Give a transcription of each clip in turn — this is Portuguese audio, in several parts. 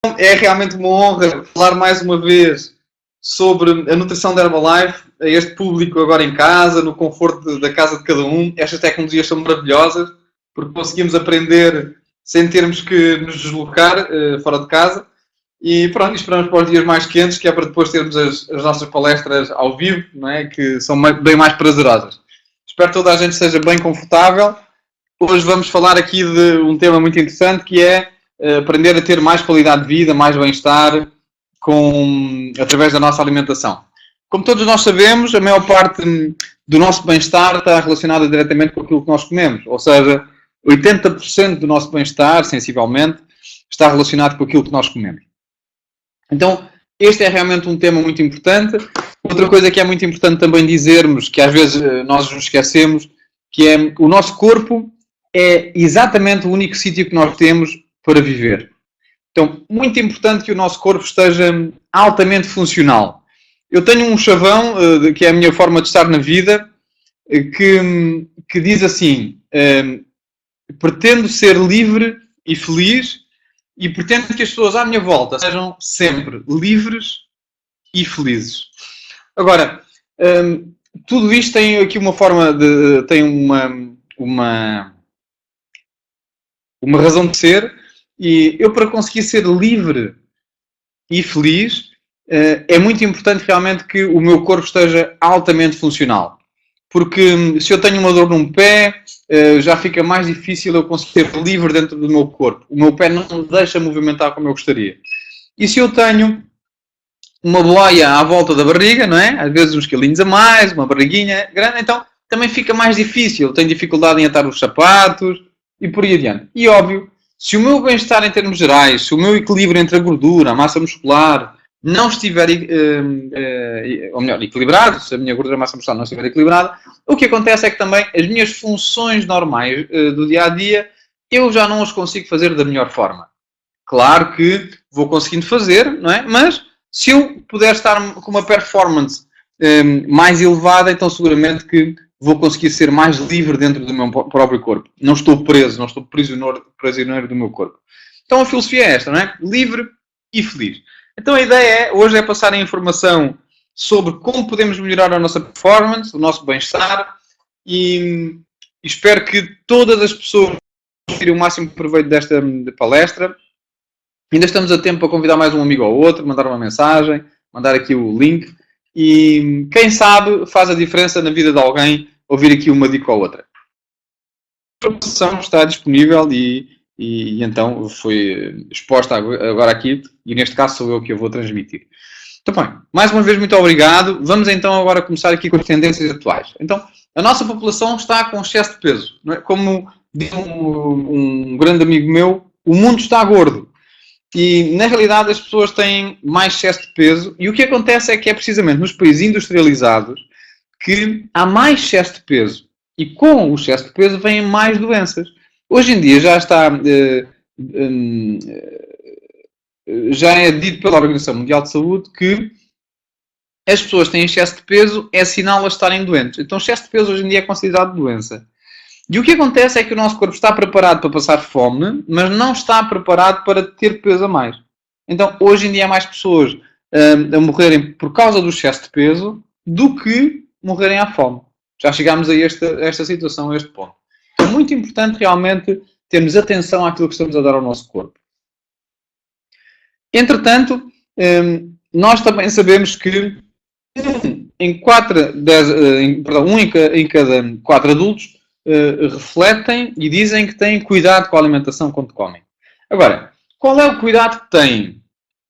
É realmente uma honra falar mais uma vez sobre a nutrição da Herbalife a este público agora em casa, no conforto da casa de cada um. Estas tecnologias são maravilhosas porque conseguimos aprender sem termos que nos deslocar fora de casa. E pronto, esperamos para os dias mais quentes, que é para depois termos as nossas palestras ao vivo, não é? Que são bem mais prazerosas. Espero que toda a gente esteja bem confortável. Hoje vamos falar aqui de um tema muito interessante, que é aprender a ter mais qualidade de vida, mais bem-estar através da nossa alimentação. Como todos nós sabemos, a maior parte do nosso bem-estar está relacionada diretamente com aquilo que nós comemos. Ou seja, 80% do nosso bem-estar, sensivelmente, está relacionado com aquilo que nós comemos. Então, este é realmente um tema muito importante. Outra coisa que é muito importante também dizermos, que às vezes nós nos esquecemos, que é o nosso corpo é exatamente o único sítio que nós temos para viver. Então, muito importante que o nosso corpo esteja altamente funcional. Eu tenho um chavão, que é a minha forma de estar na vida, que diz assim: pretendo ser livre e feliz e pretendo que as pessoas à minha volta sejam sempre livres e felizes. Agora, tudo isto tem aqui uma forma de... tem uma razão de ser, e eu, para conseguir ser livre e feliz, é muito importante realmente que o meu corpo esteja altamente funcional. Porque se eu tenho uma dor num pé, já fica mais difícil eu conseguir ser livre dentro do meu corpo. O meu pé não me deixa movimentar como eu gostaria. E se eu tenho uma boleia à volta da barriga, não é? Às vezes uns quilinhos a mais, uma barriguinha grande, então também fica mais difícil. Eu tenho dificuldade em atar os sapatos e por aí adiante. E óbvio, se o meu bem-estar em termos gerais, se o meu equilíbrio entre a gordura, a massa muscular, não estiver, ou melhor, equilibrado, se a minha gordura, a massa muscular não estiver equilibrada, o que acontece é que também as minhas funções normais do dia-a-dia, eu já não as consigo fazer da melhor forma. Claro que vou conseguindo fazer, não é? Mas se eu puder estar com uma performance mais elevada, então seguramente que vou conseguir ser mais livre dentro do meu próprio corpo. Não estou preso, não estou prisioneiro do meu corpo. Então a filosofia é esta, não é? Livre e feliz. Então a ideia hoje é passar a informação sobre como podemos melhorar a nossa performance, o nosso bem-estar, e espero que todas as pessoas tirem o máximo proveito desta palestra. Ainda estamos a tempo para convidar mais um amigo ou outro, mandar uma mensagem, mandar aqui o link, e quem sabe faz a diferença na vida de alguém ouvir aqui uma dica ou outra. A informação está disponível e então foi exposta agora aqui, e neste caso sou eu que eu vou transmitir. Então, bem, mais uma vez muito obrigado. Vamos então agora começar aqui com as tendências atuais. Então, a nossa população está com excesso de peso. Não é? Como diz um grande amigo meu, o mundo está gordo. E, na realidade, as pessoas têm mais excesso de peso. E o que acontece é que é precisamente nos países industrializados que há mais excesso de peso. E com o excesso de peso vêm mais doenças. Hoje em dia já está... já é dito pela Organização Mundial de Saúde que as pessoas que têm excesso de peso é sinal de estarem doentes. Então, excesso de peso hoje em dia é considerado doença. E o que acontece é que o nosso corpo está preparado para passar fome, mas não está preparado para ter peso a mais. Então, hoje em dia há mais pessoas a morrerem por causa do excesso de peso do que morrerem à fome. Já chegámos a esta situação, a este ponto. É muito importante realmente termos atenção àquilo que estamos a dar ao nosso corpo. Entretanto, nós também sabemos que um em cada 4 adultos refletem e dizem que têm cuidado com a alimentação quando comem. Agora, qual é o cuidado que têm?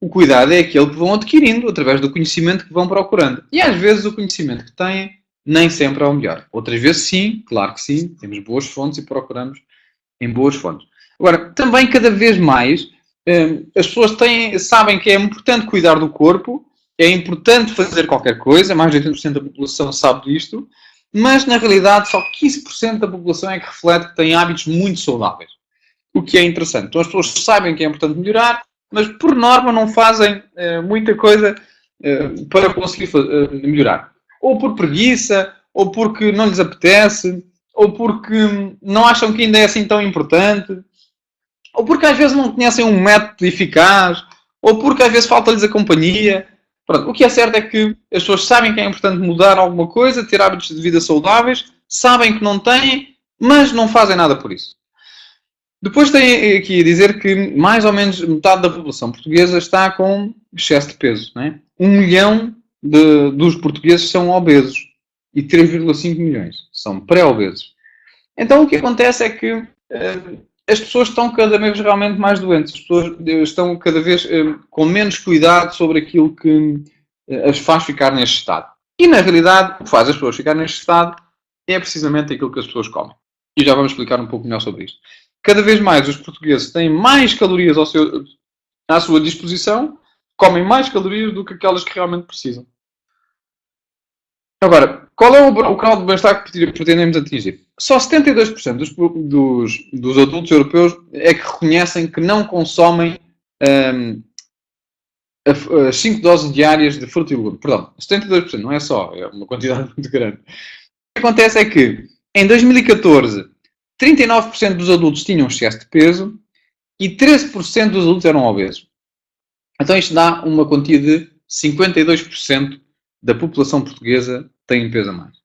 O cuidado é aquele que vão adquirindo através do conhecimento que vão procurando. E às vezes o conhecimento que têm nem sempre é o melhor. Outras vezes sim, claro que sim, temos boas fontes e procuramos em boas fontes. Agora, também cada vez mais as pessoas sabem que é importante cuidar do corpo, é importante fazer qualquer coisa, mais de 80% da população sabe disto, mas na realidade só 15% da população é que reflete que tem hábitos muito saudáveis. O que é interessante. Então as pessoas sabem que é importante melhorar, mas por norma não fazem muita coisa para conseguir melhorar. Ou por preguiça, ou porque não lhes apetece, ou porque não acham que ainda é assim tão importante, ou porque às vezes não conhecem um método eficaz, ou porque às vezes falta-lhes a companhia. Pronto, o que é certo é que as pessoas sabem que é importante mudar alguma coisa, ter hábitos de vida saudáveis, sabem que não têm, mas não fazem nada por isso. Depois tem aqui a dizer que mais ou menos metade da população portuguesa está com excesso de peso. Não é? 1 milhão dos portugueses são obesos e 3,5 milhões são pré-obesos. Então o que acontece é que as pessoas estão cada vez realmente mais doentes. As pessoas estão cada vez com menos cuidado sobre aquilo que as faz ficar neste estado. E na realidade o que faz as pessoas ficarem neste estado é precisamente aquilo que as pessoas comem. E já vamos explicar um pouco melhor sobre isto. Cada vez mais os portugueses têm mais calorias à sua disposição, comem mais calorias do que aquelas que realmente precisam. Agora, qual é o grau de bem-estar que pretendemos atingir? Só 72% dos adultos europeus é que reconhecem que não consomem as 5 doses diárias de fruta e legume. Perdão, 72%, não é só, é uma quantidade muito grande. O que acontece é que, em 2014, 39% dos adultos tinham excesso de peso e 13% dos adultos eram obesos. Então isto dá uma quantia de 52% da população portuguesa tem peso a mais.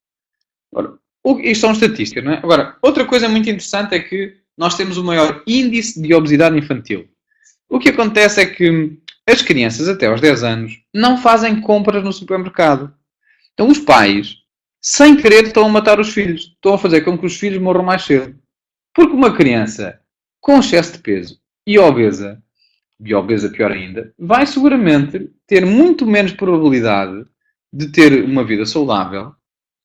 Agora, isto são estatísticas, não é? Agora, outra coisa muito interessante é que nós temos o maior índice de obesidade infantil. O que acontece é que as crianças até aos 10 anos não fazem compras no supermercado. Então os pais, sem querer, estão a matar os filhos. Estão a fazer com que os filhos morram mais cedo. Porque uma criança com excesso de peso e obesa pior ainda, vai seguramente ter muito menos probabilidade de ter uma vida saudável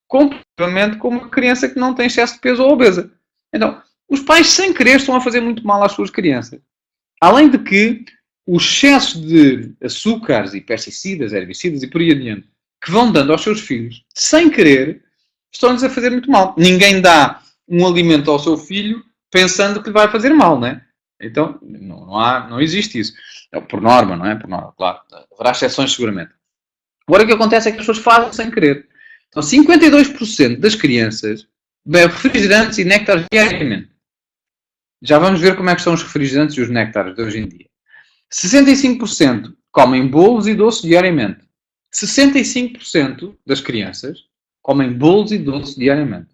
comparativamente com uma criança que não tem excesso de peso ou obesa. Então, os pais, sem querer, estão a fazer muito mal às suas crianças. Além de que o excesso de açúcares e pesticidas, herbicidas e por aí adiante, que vão dando aos seus filhos, sem querer, estão-lhes a fazer muito mal. Ninguém dá um alimento ao seu filho pensando que lhe vai fazer mal, não é? Então, não existe isso. Por norma, não é? Por norma, claro. Haverá exceções, seguramente. Agora, o que acontece é que as pessoas fazem sem querer. Então, 52% das crianças bebem refrigerantes e néctares diariamente. Já vamos ver como é que são os refrigerantes e os néctares de hoje em dia. 65% comem bolos e doces diariamente. 65% das crianças comem bolos e doces diariamente.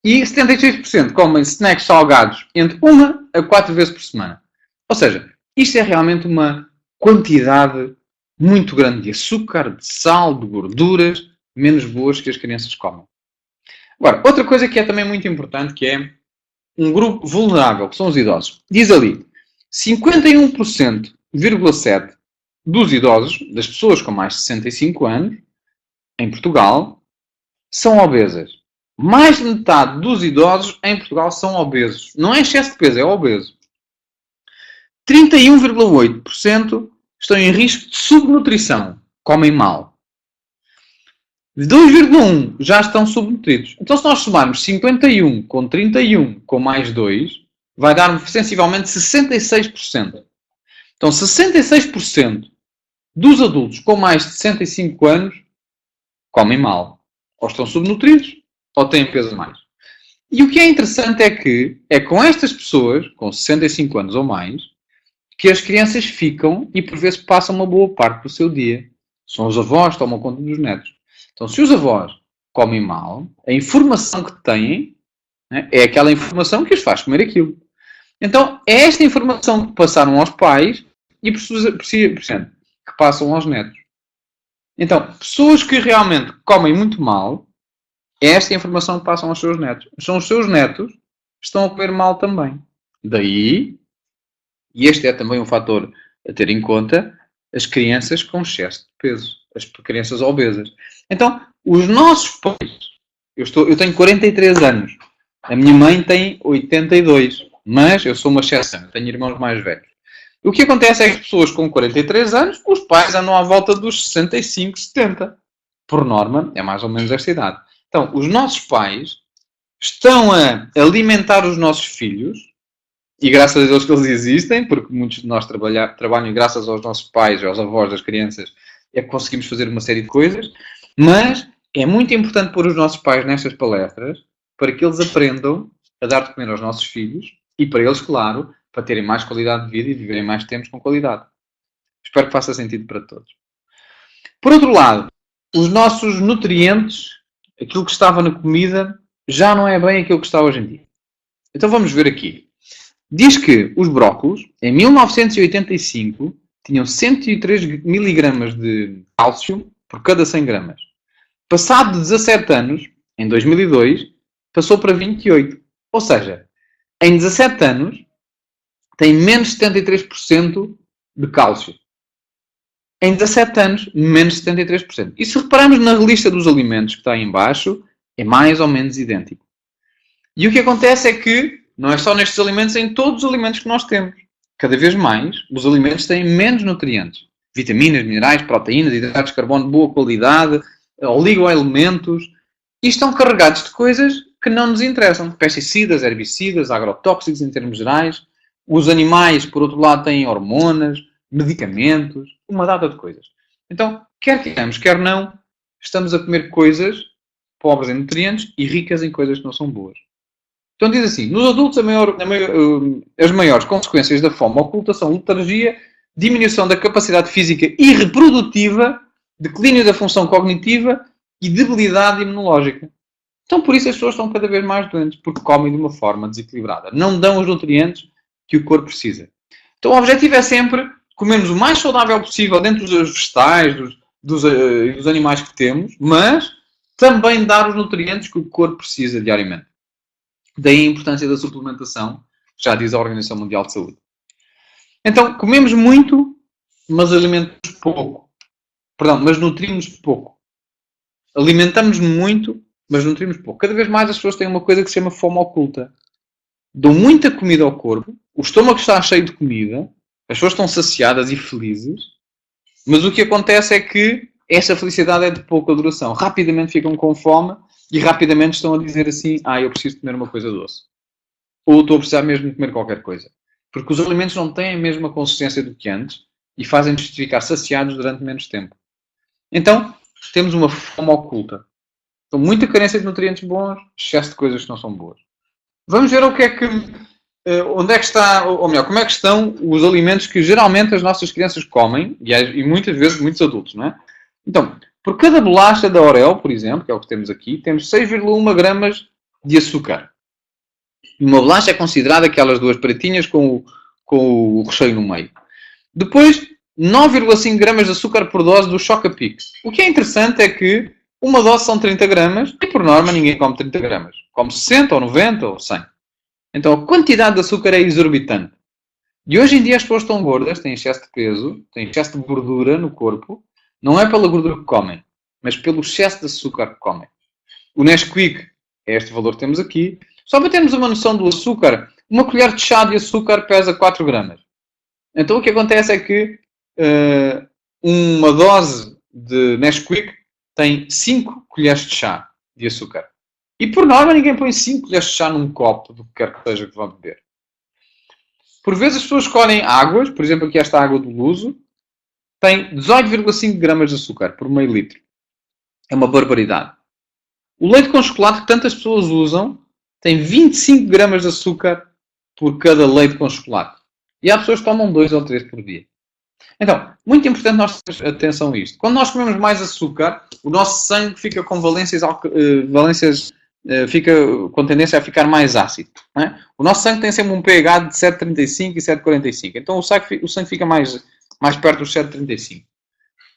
E 76% comem snacks salgados entre 1 a 4 vezes por semana. Ou seja, isto é realmente uma quantidade muito grande de açúcar, de sal, de gorduras, menos boas que as crianças comem. Agora, outra coisa que é também muito importante, que é um grupo vulnerável, que são os idosos. Diz ali, 51,7% dos idosos, das pessoas com mais de 65 anos, em Portugal, são obesas. Mais de metade dos idosos em Portugal são obesos. Não é excesso de peso, é obeso. 31,8% estão em risco de subnutrição. Comem mal. 2,1% já estão subnutridos. Então, se nós somarmos 51 com 31 com mais 2, vai dar sensivelmente 66%. Então, 66% dos adultos com mais de 65 anos comem mal. Ou estão subnutridos, ou têm peso a mais. E o que é interessante é que é com estas pessoas, com 65 anos ou mais, que as crianças ficam e por vezes passam uma boa parte do seu dia. São os avós que tomam conta dos netos. Então, se os avós comem mal, a informação que têm, né, é aquela informação que os faz comer aquilo. Então, é esta informação que passaram aos pais e que passam aos netos. Então, pessoas que realmente comem muito mal, é esta informação que passam aos seus netos. São os seus netos que estão a comer mal também. Daí, e este é também um fator a ter em conta, as crianças com excesso de peso. As crianças obesas. Então, os nossos pais... Eu tenho 43 anos. A minha mãe tem 82. Mas eu sou uma exceção. Eu tenho irmãos mais velhos. O que acontece é que as pessoas com 43 anos, os pais andam à volta dos 65, 70. Por norma, é mais ou menos esta idade. Então, os nossos pais estão a alimentar os nossos filhos, e graças a Deus que eles existem, porque muitos de nós trabalham e graças aos nossos pais, aos avós das crianças, é que conseguimos fazer uma série de coisas, mas é muito importante pôr os nossos pais nestas palestras para que eles aprendam a dar de comer aos nossos filhos e para eles, claro, para terem mais qualidade de vida e viverem mais tempos com qualidade. Espero que faça sentido para todos. Por outro lado, os nossos nutrientes, aquilo que estava na comida, já não é bem aquilo que está hoje em dia. Então vamos ver aqui. Diz que os brócolos, em 1985, tinham 103 miligramas de cálcio por cada 100 gramas. Passado 17 anos, em 2002, passou para 28. Ou seja, em 17 anos, tem menos 73% de cálcio. Em 17 anos, menos 73%. E se repararmos na lista dos alimentos que está aí em baixo, é mais ou menos idêntico. E o que acontece é que, não é só nestes alimentos, é em todos os alimentos que nós temos. Cada vez mais, os alimentos têm menos nutrientes. Vitaminas, minerais, proteínas, hidratos de carbono de boa qualidade, oligoelementos. E estão carregados de coisas que não nos interessam. Pesticidas, herbicidas, agrotóxicos em termos gerais. Os animais, por outro lado, têm hormonas, medicamentos, uma data de coisas. Então, quer queiramos, quer não, estamos a comer coisas pobres em nutrientes e ricas em coisas que não são boas. Então diz assim, nos adultos as maiores consequências da fome oculta são letargia, diminuição da capacidade física e reprodutiva, declínio da função cognitiva e debilidade imunológica. Então por isso as pessoas estão cada vez mais doentes, porque comem de uma forma desequilibrada. Não dão os nutrientes que o corpo precisa. Então o objetivo é sempre comermos o mais saudável possível dentro dos vegetais, dos animais que temos, mas também dar os nutrientes que o corpo precisa diariamente. Daí a importância da suplementação, já diz a Organização Mundial de Saúde. Então, comemos muito, mas alimentamos pouco. Mas nutrimos pouco. Alimentamos muito, mas nutrimos pouco. Cada vez mais as pessoas têm uma coisa que se chama fome oculta. Dão muita comida ao corpo, o estômago está cheio de comida, as pessoas estão saciadas e felizes, mas o que acontece é que essa felicidade é de pouca duração. Rapidamente ficam com fome e rapidamente estão a dizer assim, eu preciso comer uma coisa doce. Ou estou a precisar mesmo de comer qualquer coisa. Porque os alimentos não têm a mesma consistência do que antes e fazem-nos ficar saciados durante menos tempo. Então, temos uma fome oculta. Então, muita carência de nutrientes bons, excesso de coisas que não são boas. Vamos ver o que é que... onde é que está, ou melhor, como é que estão os alimentos que geralmente as nossas crianças comem, e muitas vezes muitos adultos, não é? Então, por cada bolacha da Oreo, por exemplo, que é o que temos aqui, temos 6,1 gramas de açúcar. Uma bolacha é considerada aquelas duas pratinhas com o recheio no meio. Depois, 9,5 gramas de açúcar por dose do Choca-Pic. O que é interessante é que uma dose são 30 gramas e, por norma, ninguém come 30 gramas. Come 60 ou 90 ou 100. Então, a quantidade de açúcar é exorbitante. E hoje em dia as pessoas estão gordas, têm excesso de peso, têm excesso de gordura no corpo. Não é pela gordura que comem, mas pelo excesso de açúcar que comem. O Nesquik é este valor que temos aqui. Só para termos uma noção do açúcar, uma colher de chá de açúcar pesa 4 gramas. Então o que acontece é que uma dose de Nesquik tem 5 colheres de chá de açúcar. E por norma ninguém põe 5 colheres de chá num copo do que quer que seja que vão beber. Por vezes as pessoas escolhem águas, por exemplo aqui esta água do Luso, tem 18,5 gramas de açúcar por meio litro. É uma barbaridade. O leite com chocolate que tantas pessoas usam tem 25 gramas de açúcar por cada leite com chocolate. E há pessoas que tomam 2 ou 3 por dia. Então, muito importante nós termos atenção a isto. Quando nós comemos mais açúcar, o nosso sangue fica com fica com tendência a ficar mais ácido. Não é? O nosso sangue tem sempre um pH de 7,35 e 7,45. Então o sangue fica mais perto dos 7,35.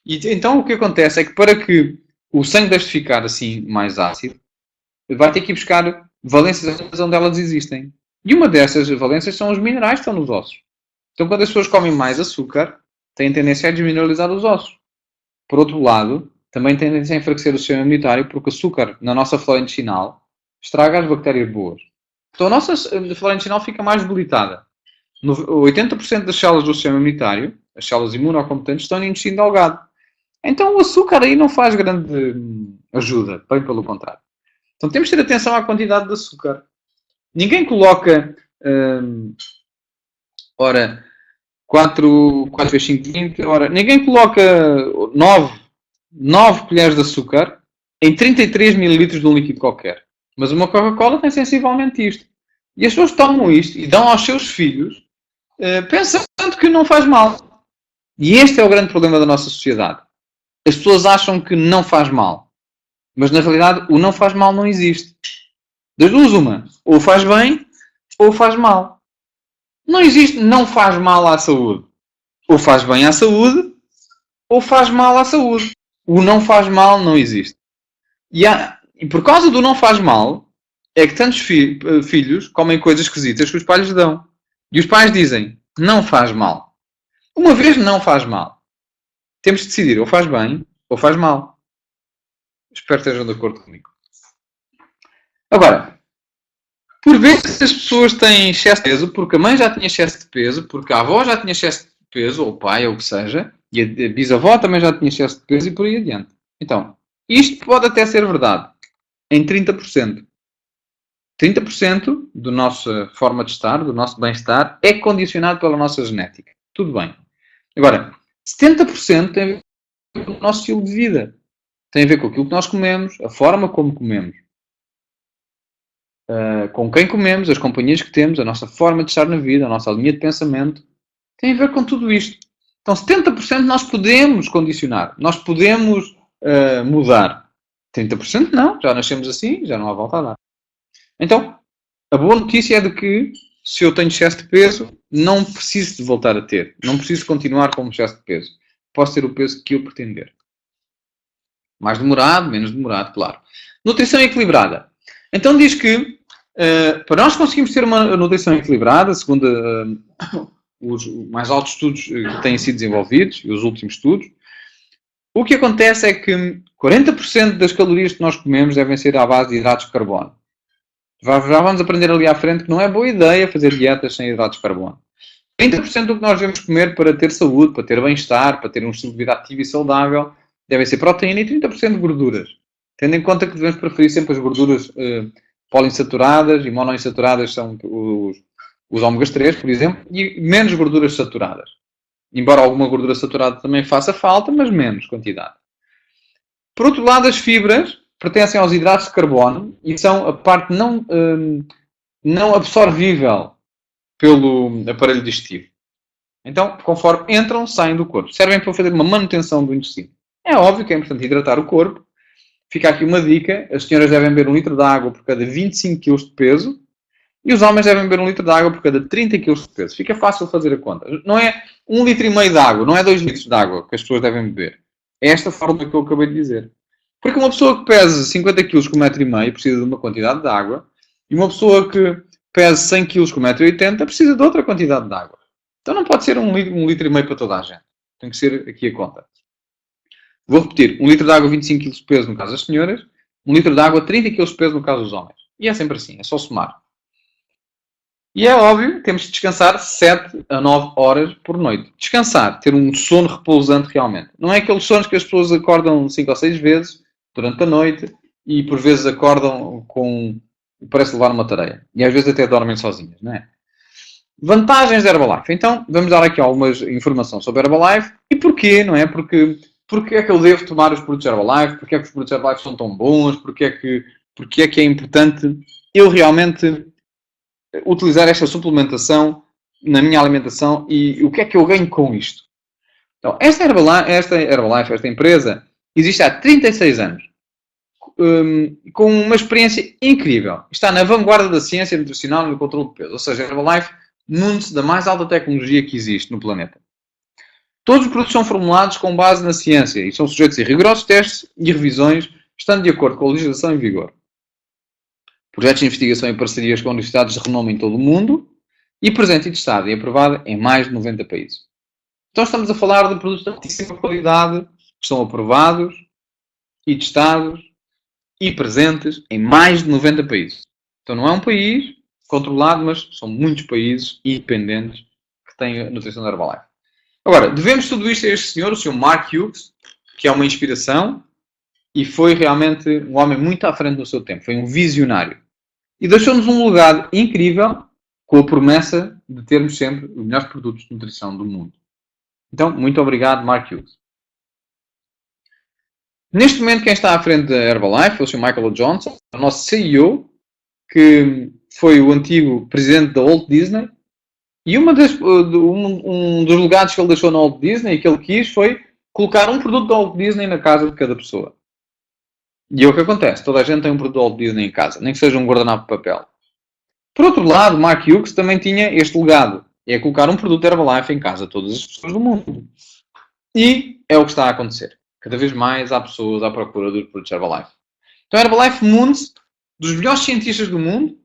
E então o que acontece é que para que o sangue deixe de ficar assim mais ácido, vai ter que ir buscar valências onde elas existem. E uma dessas valências são os minerais que estão nos ossos. Então quando as pessoas comem mais açúcar, têm tendência a desmineralizar os ossos. Por outro lado, também tem tendência a enfraquecer o sistema imunitário, porque o açúcar na nossa flora intestinal estraga as bactérias boas. Então a nossa flora intestinal fica mais debilitada. 80% das células do sistema imunitário, as células imunocompetentes, estão no intestino delgado. Então o açúcar aí não faz grande ajuda, bem pelo contrário. Então temos de ter atenção à quantidade de açúcar. Ninguém coloca, 4 vezes 5, 20, ninguém coloca 9 colheres de açúcar em 33 ml de um líquido qualquer. Mas uma Coca-Cola tem sensivelmente isto. E as pessoas tomam isto e dão aos seus filhos pensando que não faz mal. E este é o grande problema da nossa sociedade. As pessoas acham que não faz mal. Mas, na realidade, o não faz mal não existe. Das duas, uma. Ou faz bem, ou faz mal. Não existe não faz mal à saúde. Ou faz bem à saúde, ou faz mal à saúde. O não faz mal não existe. E por causa do não faz mal, é que tantos filhos comem coisas esquisitas que os pais lhes dão. E os pais dizem, não faz mal. Uma vez não faz mal. Temos de decidir, ou faz bem, ou faz mal. Espero que estejam de acordo comigo. Agora, por vezes as pessoas têm excesso de peso, porque a mãe já tinha excesso de peso, porque a avó já tinha excesso de peso, ou o pai, ou o que seja, e a bisavó também já tinha excesso de peso e por aí adiante. Então, isto pode até ser verdade, em 30%. 30% da nossa forma de estar, do nosso bem-estar, é condicionado pela nossa genética. Tudo bem. Agora, 70% tem a ver com o nosso estilo de vida. Tem a ver com aquilo que nós comemos, a forma como comemos, com quem comemos, as companhias que temos, a nossa forma de estar na vida, a nossa linha de pensamento. Tem a ver com tudo isto. Então, 70% nós podemos condicionar, nós podemos mudar. 30% não, já nascemos assim, já não há volta a dar. Então, a boa notícia é de que se eu tenho excesso de peso, não preciso de voltar a ter. Não preciso continuar com excesso de peso. Posso ter o peso que eu pretender. Mais demorado, menos demorado, claro. Nutrição equilibrada. Então diz que para nós conseguirmos ter uma nutrição equilibrada, segundo os mais altos estudos que têm sido desenvolvidos, e os últimos estudos, o que acontece é que 40% das calorias que nós comemos devem ser à base de hidratos de carbono. Já vamos aprender ali à frente que não é boa ideia fazer dietas sem hidratos de carbono. 30% do que nós devemos comer para ter saúde, para ter bem-estar, para ter um estilo de vida ativo e saudável, devem ser proteína e 30% de gorduras. Tendo em conta que devemos preferir sempre as gorduras poliinsaturadas e monoinsaturadas, são os ômegas 3, por exemplo, e menos gorduras saturadas. Embora alguma gordura saturada também faça falta, mas menos quantidade. Por outro lado, as fibras pertencem aos hidratos de carbono e são a parte não absorvível pelo aparelho digestivo. Então, conforme entram, saem do corpo. Servem para fazer uma manutenção do intestino. É óbvio que é importante hidratar o corpo. Fica aqui uma dica. As senhoras devem beber 1 litro de água por cada 25 kg de peso. E os homens devem beber 1 litro de água por cada 30 kg de peso. Fica fácil fazer a conta. Não é 1,5 litro de água, não é 2 litros de água que as pessoas devem beber. É esta forma que eu acabei de dizer. Porque uma pessoa que pesa 50 kg com 1,5 m precisa de uma quantidade de água. E uma pessoa que pesa 100 kg com 1,80 m precisa de outra quantidade de água. Então não pode ser 1,5 litro para toda a gente. Tem que ser aqui a conta. Vou repetir. 1 litro de água, 25 kg de peso no caso das senhoras. 1 litro de água, 30 kg de peso no caso dos homens. E é sempre assim. É só somar. E é óbvio, temos de descansar 7 a 9 horas por noite. Descansar, ter um sono repousante realmente. Não é aqueles sonos que as pessoas acordam 5 ou 6 vezes durante a noite e por vezes acordam com... parece levar uma tareia. E às vezes até dormem sozinhas, não é? Vantagens da Herbalife. Então, vamos dar aqui algumas informações sobre a Herbalife e porquê, não é? Porque é que eu devo tomar os produtos Herbalife? Porque é que os produtos Herbalife são tão bons? Porque é que é importante eu realmente utilizar esta suplementação na minha alimentação e o que é que eu ganho com isto? Então, esta Herbalife, esta empresa, existe há 36 anos. Com uma experiência incrível. Está na vanguarda da ciência nutricional e do controle de peso. Ou seja, a Herbalife nutre-se da mais alta tecnologia que existe no planeta. Todos os produtos são formulados com base na ciência e são sujeitos a rigorosos testes e revisões, estando de acordo com a legislação em vigor. Projetos de investigação e parcerias com universidades de renome em todo o mundo e presente e testado e aprovado em mais de 90 países. Então estamos a falar de produtos de altíssima qualidade que estão aprovados e testados e presentes em mais de 90 países. Então não é um país controlado, mas são muitos países independentes que têm a nutrição da Herbalife. Agora, devemos tudo isto a este senhor, o Sr. Mark Hughes, que é uma inspiração e foi realmente um homem muito à frente do seu tempo. Foi um visionário. E deixou-nos um legado incrível com a promessa de termos sempre os melhores produtos de nutrição do mundo. Então, muito obrigado, Mark Hughes. Neste momento, quem está à frente da Herbalife é o Sr. Michael Johnson, o nosso CEO, que foi o antigo presidente da Walt Disney E um dos legados que ele deixou na Walt Disney, que ele quis, foi colocar um produto da Walt Disney na casa de cada pessoa. E é o que acontece. Toda a gente tem um produto da Walt Disney em casa, nem que seja um guardanapo de papel. Por outro lado, Mark Hughes também tinha este legado. É colocar um produto Herbalife em casa de todas as pessoas do mundo. E é o que está a acontecer. Cada vez mais há pessoas à procura dos produtos Herbalife. Então, a Herbalife munde-se dos melhores cientistas do mundo,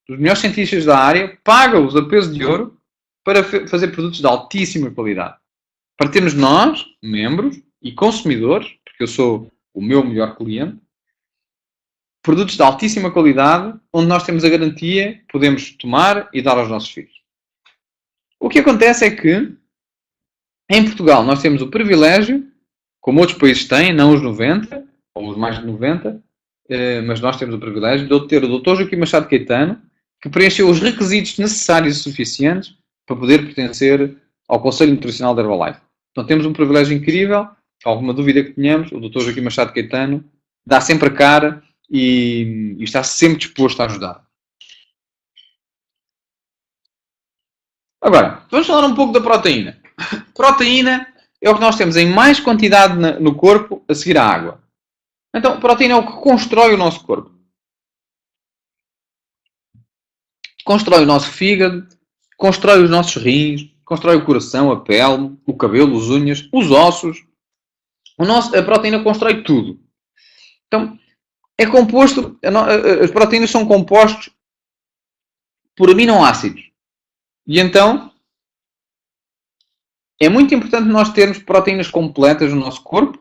dos melhores cientistas da área, paga-os a peso de ouro para fazer produtos de altíssima qualidade. Para termos nós, membros e consumidores, porque eu sou o meu melhor cliente, produtos de altíssima qualidade, onde nós temos a garantia, podemos tomar e dar aos nossos filhos. O que acontece é que, em Portugal, nós temos o privilégio, como outros países têm, não os 90, ou os mais de 90, mas nós temos o privilégio de ter o Dr. Joaquim Machado Caetano, que preencheu os requisitos necessários e suficientes para poder pertencer ao Conselho Nutricional da Herbalife. Então temos um privilégio incrível. Alguma dúvida que tenhamos, o Dr. Joaquim Machado Caetano dá sempre a cara e está sempre disposto a ajudar. Agora, vamos falar um pouco da proteína. Proteína é o que nós temos em mais quantidade no corpo a seguir à água. Então, proteína é o que constrói o nosso corpo. Constrói o nosso fígado, constrói os nossos rins, constrói o coração, a pele, o cabelo, as unhas, os ossos. A proteína constrói tudo. Então, é composto, as proteínas são compostas por aminoácidos. E então, é muito importante nós termos proteínas completas no nosso corpo,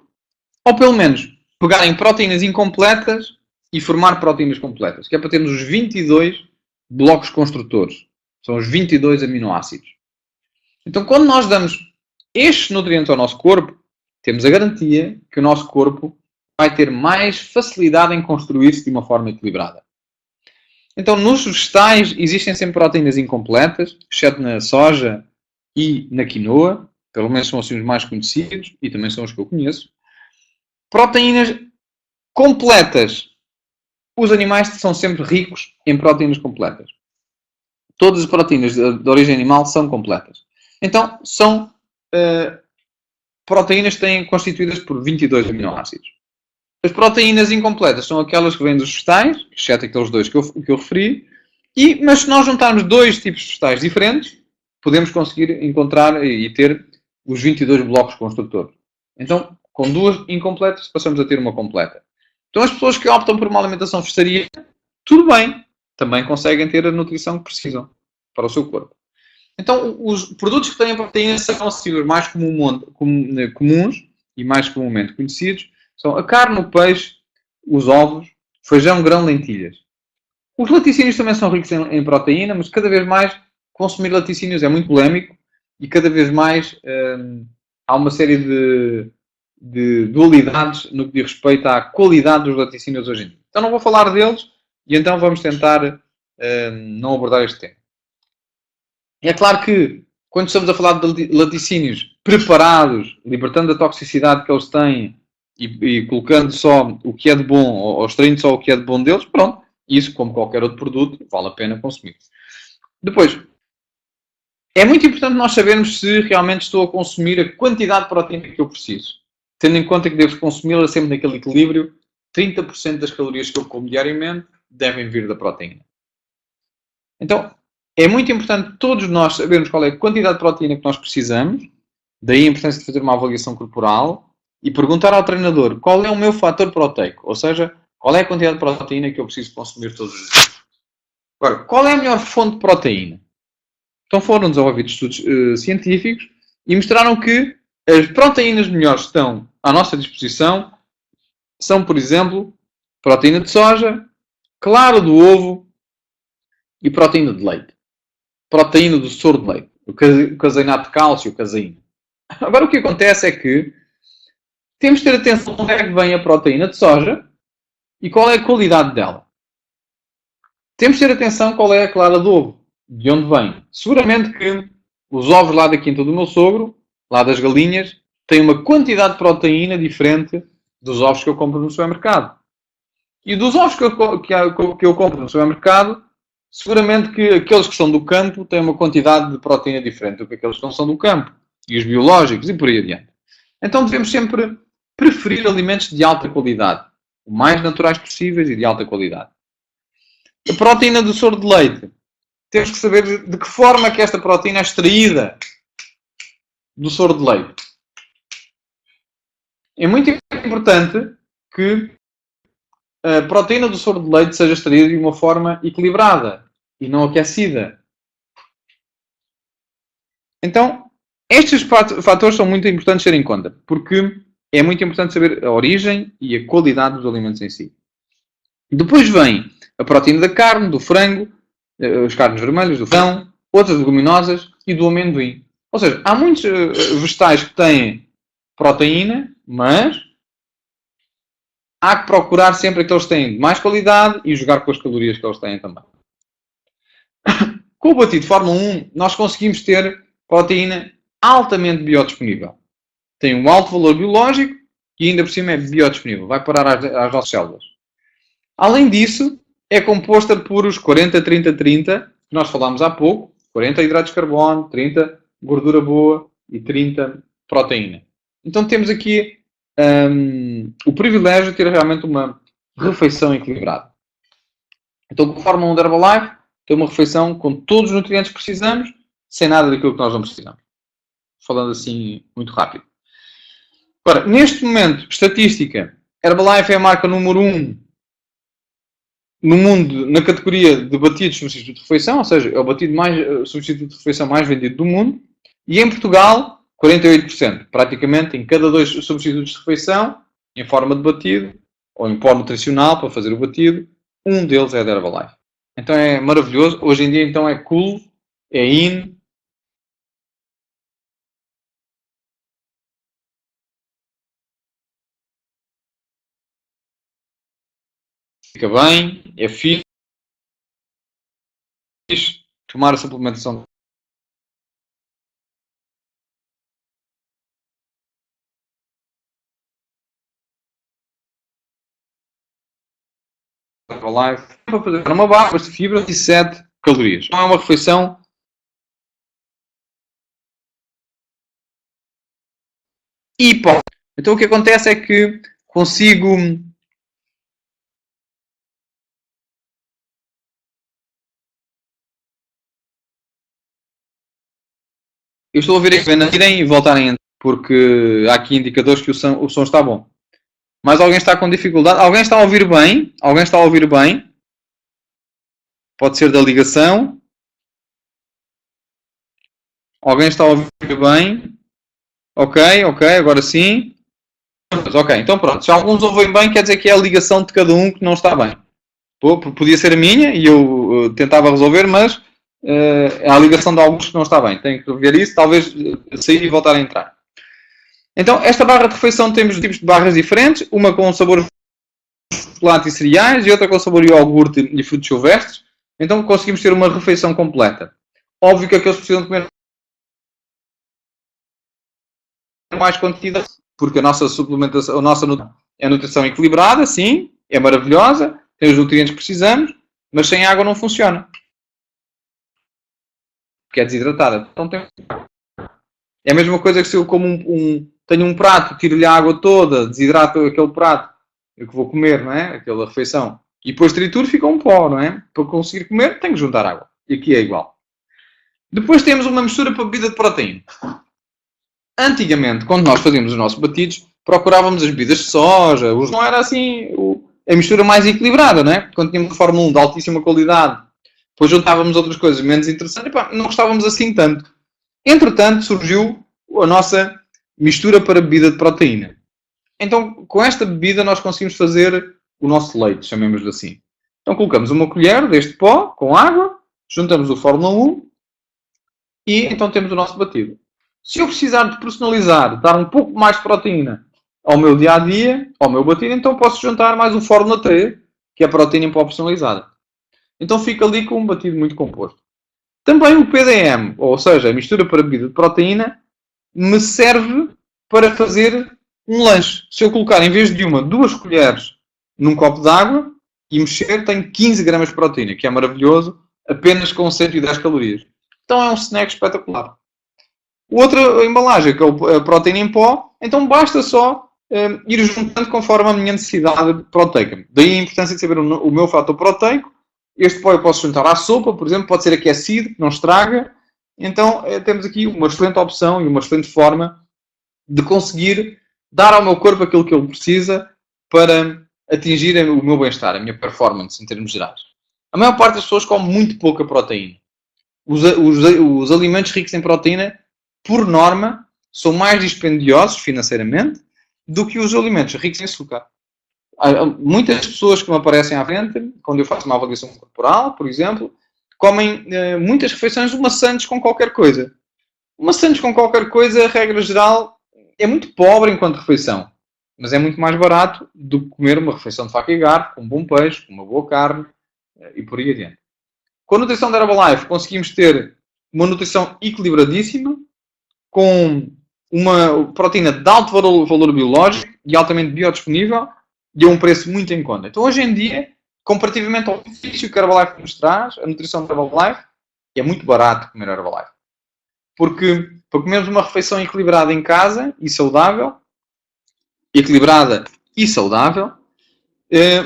ou pelo menos pegarem proteínas incompletas e formar proteínas completas, que é para termos os 22 blocos construtores. São os 22 aminoácidos. Então, quando nós damos estes nutrientes ao nosso corpo, temos a garantia que o nosso corpo vai ter mais facilidade em construir-se de uma forma equilibrada. Então, nos vegetais existem sempre proteínas incompletas, exceto na soja e na quinoa. Pelo menos são assim os mais conhecidos e também são os que eu conheço. Proteínas completas. Os animais são sempre ricos em proteínas completas. Todas as proteínas de origem animal são completas. Então, são proteínas que têm constituídas por 22 aminoácidos. As proteínas incompletas são aquelas que vêm dos vegetais, exceto aqueles dois que eu referi, mas se nós juntarmos dois tipos de vegetais diferentes, podemos conseguir encontrar e ter os 22 blocos construtores. Então, com duas incompletas, passamos a ter uma completa. Então, as pessoas que optam por uma alimentação vegetariana, tudo bem, também conseguem ter a nutrição que precisam para o seu corpo. Então, os produtos que têm proteína são assim, os mais comuns e mais comumente conhecidos. São a carne, o peixe, os ovos, feijão, grão, lentilhas. Os laticínios também são ricos em proteína, mas cada vez mais consumir laticínios é muito polémico e cada vez mais há uma série de dualidades no que diz respeito à qualidade dos laticínios hoje em dia. Então não vou falar deles e então vamos tentar não abordar este tema. É claro que quando estamos a falar de laticínios preparados, libertando a toxicidade que eles têm e colocando só o que é de bom, ou extraindo só o que é de bom deles, pronto, isso, como qualquer outro produto, vale a pena consumir. Depois, é muito importante nós sabermos se realmente estou a consumir a quantidade de proteína que eu preciso. Tendo em conta que devo consumi-la sempre naquele equilíbrio, 30% das calorias que eu como diariamente devem vir da proteína. Então, é muito importante todos nós sabermos qual é a quantidade de proteína que nós precisamos, daí a importância de fazer uma avaliação corporal e perguntar ao treinador qual é o meu fator proteico, ou seja, qual é a quantidade de proteína que eu preciso consumir todos os dias. Agora, qual é a melhor fonte de proteína? Então foram desenvolvidos estudos científicos e mostraram que as proteínas melhores que estão à nossa disposição são, por exemplo, proteína de soja, claro do ovo e proteína de leite. Proteína do soro de leite, o caseinato de cálcio, caseína. Agora o que acontece é que temos de ter atenção onde é que vem a proteína de soja e qual é a qualidade dela. Temos de ter atenção qual é a clara do ovo, de onde vem. Seguramente que os ovos lá da quinta do meu sogro, lá das galinhas, têm uma quantidade de proteína diferente dos ovos que eu compro no supermercado. E dos ovos que eu compro no supermercado, seguramente que aqueles que são do campo têm uma quantidade de proteína diferente do que aqueles que não são do campo. E os biológicos e por aí adiante. Então devemos sempre preferir alimentos de alta qualidade. O mais naturais possíveis e de alta qualidade. A proteína do soro de leite. Temos que saber de que forma é que esta proteína é extraída do soro de leite. É muito importante que a proteína do soro de leite seja extraída de uma forma equilibrada e não aquecida. Então, estes fatores são muito importantes ter em conta, porque é muito importante saber a origem e a qualidade dos alimentos em si. Depois vem a proteína da carne, do frango, as carnes vermelhas, do feijão, outras leguminosas e do amendoim. Ou seja, há muitos vegetais que têm proteína, mas há que procurar sempre aqueles que têm de mais qualidade e jogar com as calorias que eles têm também. Com o batido de Fórmula 1, nós conseguimos ter proteína altamente biodisponível. Tem um alto valor biológico e ainda por cima é biodisponível. Vai parar às nossas células. Além disso, é composta por os 40-30-30, que nós falámos há pouco. 40 hidratos de carbono, 30 gordura boa e 30 proteína. Então temos aqui o privilégio de ter realmente uma refeição equilibrada. Então, com a Fórmula 1 da Herbalife, tem uma refeição com todos os nutrientes que precisamos, sem nada daquilo que nós não precisamos. Falando assim, muito rápido. Agora, neste momento, estatística, Herbalife é a marca número 1 no mundo na categoria de batidos substituto de refeição, ou seja, é o batido substituto de refeição mais vendido do mundo. E em Portugal, 48%. Praticamente em cada 2 substitutos de refeição, em forma de batido, ou em pó nutricional para fazer o batido, um deles é da Herbalife. Então é maravilhoso. Hoje em dia, então, é cool, é in. Fica bem, é fixe. Tomar a suplementação Herbalife para fazer uma barra de fibra e 7 calorias. Não é uma refeição hipo. Então o que acontece é que consigo eu estou a ver aqui irem e voltarem, porque há aqui indicadores que o som está bom. Mas alguém está com dificuldade? Alguém está a ouvir bem? Alguém está a ouvir bem? Pode ser da ligação. Alguém está a ouvir bem? Ok, agora sim. Ok, então pronto. Se alguns ouvem bem, quer dizer que é a ligação de cada um que não está bem. Podia ser a minha e eu tentava resolver, mas é a ligação de alguns que não está bem. Tenho que ver isso, talvez sair e voltar a entrar. Então, esta barra de refeição temos tipos de barras diferentes. Uma com sabor chocolate e cereais e outra com sabor iogurte e frutos silvestres. Então, conseguimos ter uma refeição completa. Óbvio que aqueles precisam de comer mais quantidade, porque a nossa suplementação, a nossa nutrição equilibrada, sim, é maravilhosa, tem os nutrientes que precisamos, mas sem água não funciona. Porque é desidratada. Então, é a mesma coisa que se eu como tenho um prato, tiro-lhe a água toda, desidrato aquele prato que vou comer, não é? Aquela refeição. E depois trituro, fica um pó, não é? Para conseguir comer, tenho que juntar água. E aqui é igual. Depois temos uma mistura para bebida de proteína. Antigamente, quando nós fazíamos os nossos batidos, procurávamos as bebidas de soja. Não era assim a mistura mais equilibrada, não é? Quando tínhamos Fórmula 1 de altíssima qualidade, depois juntávamos outras coisas menos interessantes, e não gostávamos assim tanto. Entretanto, surgiu a nossa mistura para bebida de proteína. Então, com esta bebida, nós conseguimos fazer o nosso leite, chamemos-lhe assim. Então, colocamos uma colher deste pó com água, juntamos o Fórmula 1 e então temos o nosso batido. Se eu precisar de personalizar, dar um pouco mais de proteína ao meu dia-a-dia, ao meu batido, então posso juntar mais o Fórmula 3, que é a proteína em pó personalizada. Então, fica ali com um batido muito composto. Também o PDM, ou seja, a mistura para bebida de proteína, me serve para fazer um lanche. Se eu colocar, em vez de 2 colheres num copo de água e mexer, tenho 15 gramas de proteína, que é maravilhoso, apenas com 110 calorias. Então é um snack espetacular. Outra embalagem, que é a proteína em pó, então basta só ir juntando conforme a minha necessidade proteica. Daí a importância de saber o meu fator proteico. Este pó eu posso juntar à sopa, por exemplo, pode ser aquecido, que não estraga. Então temos aqui uma excelente opção e uma excelente forma de conseguir dar ao meu corpo aquilo que ele precisa para atingir o meu bem-estar, a minha performance em termos gerais. A maior parte das pessoas come muito pouca proteína. Os alimentos ricos em proteína, por norma, são mais dispendiosos financeiramente do que os alimentos ricos em açúcar. Há muitas pessoas que me aparecem à frente, quando eu faço uma avaliação corporal, por exemplo, comem muitas refeições de maçãs com qualquer coisa. Maçãs com qualquer coisa, a regra geral, é muito pobre enquanto refeição. Mas é muito mais barato do que comer uma refeição de faca e garfo, com um bom peixe, com uma boa carne e por aí adiante. Com a nutrição da Herbalife conseguimos ter uma nutrição equilibradíssima, com uma proteína de alto valor biológico e altamente biodisponível e a um preço muito em conta. Então hoje em dia, comparativamente ao benefício que a Herbalife nos traz, a nutrição da Herbalife, é muito barato comer a Herbalife. Porque para comermos uma refeição equilibrada em casa e saudável,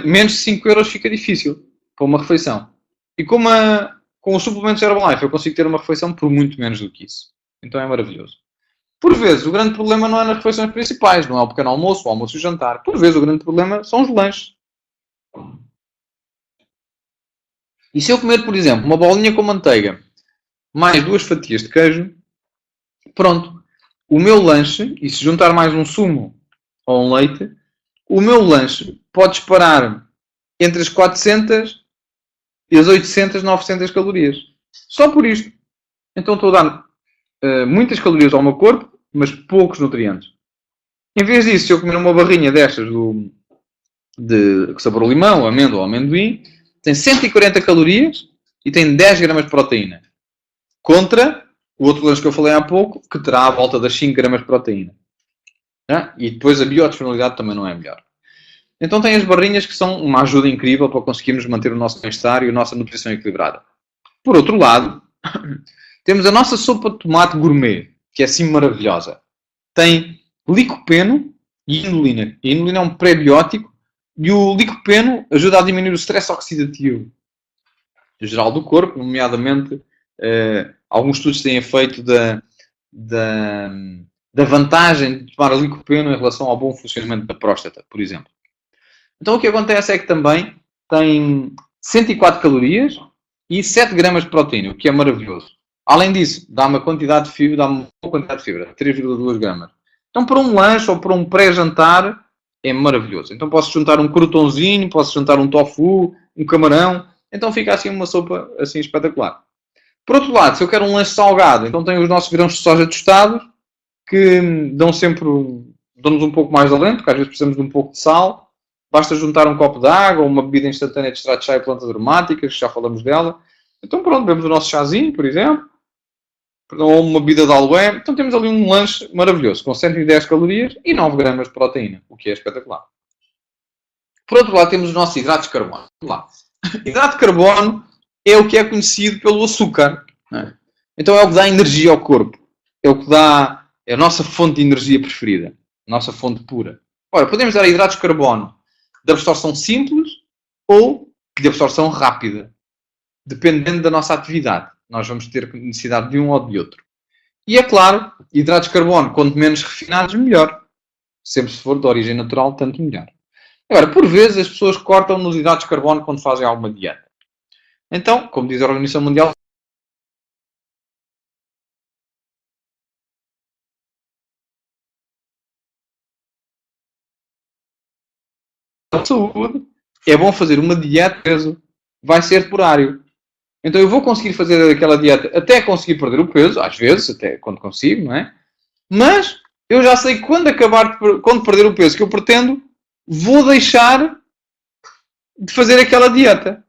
menos de 5 euros fica difícil para uma refeição. E com os suplementos Herbalife eu consigo ter uma refeição por muito menos do que isso. Então é maravilhoso. Por vezes, o grande problema não é nas refeições principais, não é o pequeno almoço, o almoço e o jantar. Por vezes, o grande problema são os lanches. E se eu comer, por exemplo, uma bolinha com manteiga, mais 2 fatias de queijo, pronto. O meu lanche, e se juntar mais um sumo ou um leite, o meu lanche pode disparar entre as 400 e as 800, 900 calorias. Só por isto. Então estou a dar muitas calorias ao meu corpo, mas poucos nutrientes. Em vez disso, se eu comer uma barrinha destas de sabor limão, amêndoa ou amendoim, tem 140 calorias e tem 10 gramas de proteína. Contra o outro lanche que eu falei há pouco, que terá à volta das 5 gramas de proteína. E depois a biodisponibilidade também não é melhor. Então tem as barrinhas que são uma ajuda incrível para conseguirmos manter o nosso bem-estar e a nossa nutrição equilibrada. Por outro lado, temos a nossa sopa de tomate gourmet, que é assim maravilhosa. Tem licopeno e inulina. A inulina é um pré-biótico e o licopeno ajuda a diminuir o stress oxidativo geral do corpo, nomeadamente alguns estudos têm feito da vantagem de tomar licopeno em relação ao bom funcionamento da próstata, por exemplo. Então o que acontece é que também tem 104 calorias e 7 gramas de proteína, o que é maravilhoso. Além disso, dá uma quantidade de fibra, 3,2 gramas. Então para um lanche ou para um pré-jantar é maravilhoso. Então posso juntar um croutãozinho, posso juntar um tofu, um camarão. Então fica assim uma sopa assim espetacular. Por outro lado, se eu quero um lanche salgado, então tenho os nossos grãos de soja tostados, que dão-nos um pouco mais de alento, porque às vezes precisamos de um pouco de sal. Basta juntar um copo de água ou uma bebida instantânea de extrato de chá e plantas aromáticas, que já falamos dela. Então pronto, bebemos o nosso chazinho, por exemplo. Ou uma bebida de aloé. Então temos ali um lanche maravilhoso, com 110 calorias e 9 gramas de proteína, o que é espetacular. Por outro lado, temos os nossos hidratos de carbono. Vamos lá. Hidrato de carbono é o que é conhecido pelo açúcar. Então é o que dá energia ao corpo. É o que dá... É a nossa fonte de energia preferida. A nossa fonte pura. Ora, podemos dar hidratos de carbono de absorção simples ou de absorção rápida. Dependendo da nossa atividade. Nós vamos ter necessidade de um ou de outro. E é claro, hidratos de carbono, quanto menos refinados, melhor. Sempre se for de origem natural, tanto melhor. Agora, por vezes, as pessoas cortam nos hidratos de carbono quando fazem alguma dieta. Então, como diz a Organização Mundial de Saúde, é bom fazer uma dieta de peso. Vai ser por horário. Então eu vou conseguir fazer aquela dieta até conseguir perder o peso, às vezes, até quando consigo, não é? Mas eu já sei que quando perder o peso que eu pretendo, vou deixar de fazer aquela dieta.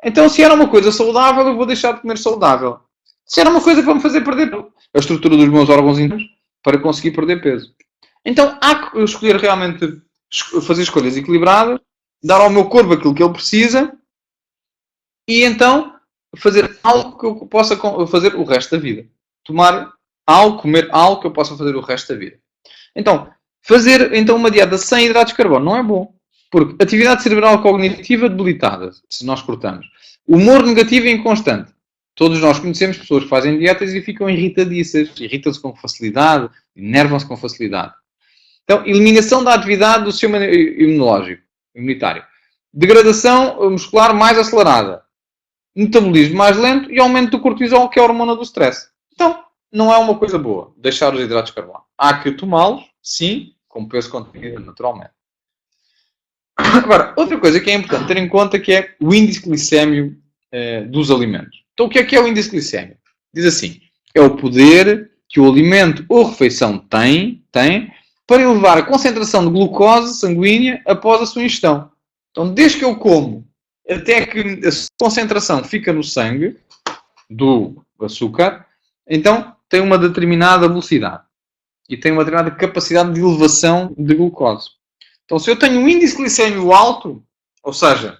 Então, se era uma coisa saudável, eu vou deixar de comer saudável. Se era uma coisa para me fazer perder a estrutura dos meus órgãos internos para conseguir perder peso. Então, há que escolher realmente fazer escolhas equilibradas, dar ao meu corpo aquilo que ele precisa e então fazer algo que eu possa fazer o resto da vida. Tomar algo, comer algo que eu possa fazer o resto da vida. Então, fazer uma dieta sem hidratos de carbono não é bom. Porque atividade cerebral cognitiva debilitada, se nós cortamos. Humor negativo e inconstante. Todos nós conhecemos pessoas que fazem dietas e ficam irritadiças. Irritam-se com facilidade, enervam-se com facilidade. Então, eliminação da atividade do sistema imunitário. Degradação muscular mais acelerada. Metabolismo mais lento e aumento do cortisol, que é a hormona do stress. Então, não é uma coisa boa deixar os hidratos de carbono. Há que tomá-los, sim, com peso contido, naturalmente. Agora, outra coisa que é importante ter em conta que é o índice glicémio dos alimentos. Então, o que é o índice glicémio? Diz assim, é o poder que o alimento ou refeição tem para elevar a concentração de glucose sanguínea após a sua ingestão. Então, desde que eu como até que a concentração fica no sangue do açúcar, então tem uma determinada velocidade e tem uma determinada capacidade de elevação de glucose. Então, se eu tenho um índice glicémio alto, ou seja,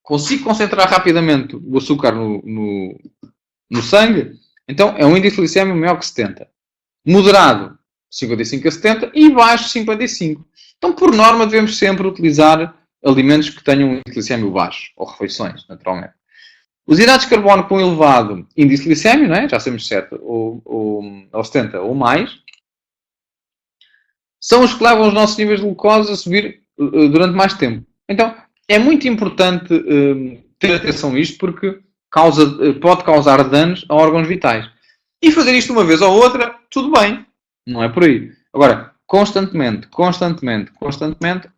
consigo concentrar rapidamente o açúcar no sangue, então é um índice glicémio maior que 70. Moderado, 55 a 70 e baixo, 55. Então, por norma, devemos sempre utilizar alimentos que tenham um índice glicémio baixo, ou refeições, naturalmente. Os hidratos de carbono com elevado índice glicémio, não é? Já sabemos 7 ou 70 ou mais, são os que levam os nossos níveis de glucose a subir durante mais tempo. Então, é muito importante ter atenção a isto porque pode causar danos a órgãos vitais. E fazer isto uma vez ou outra, tudo bem. Não é por aí. Agora, constantemente,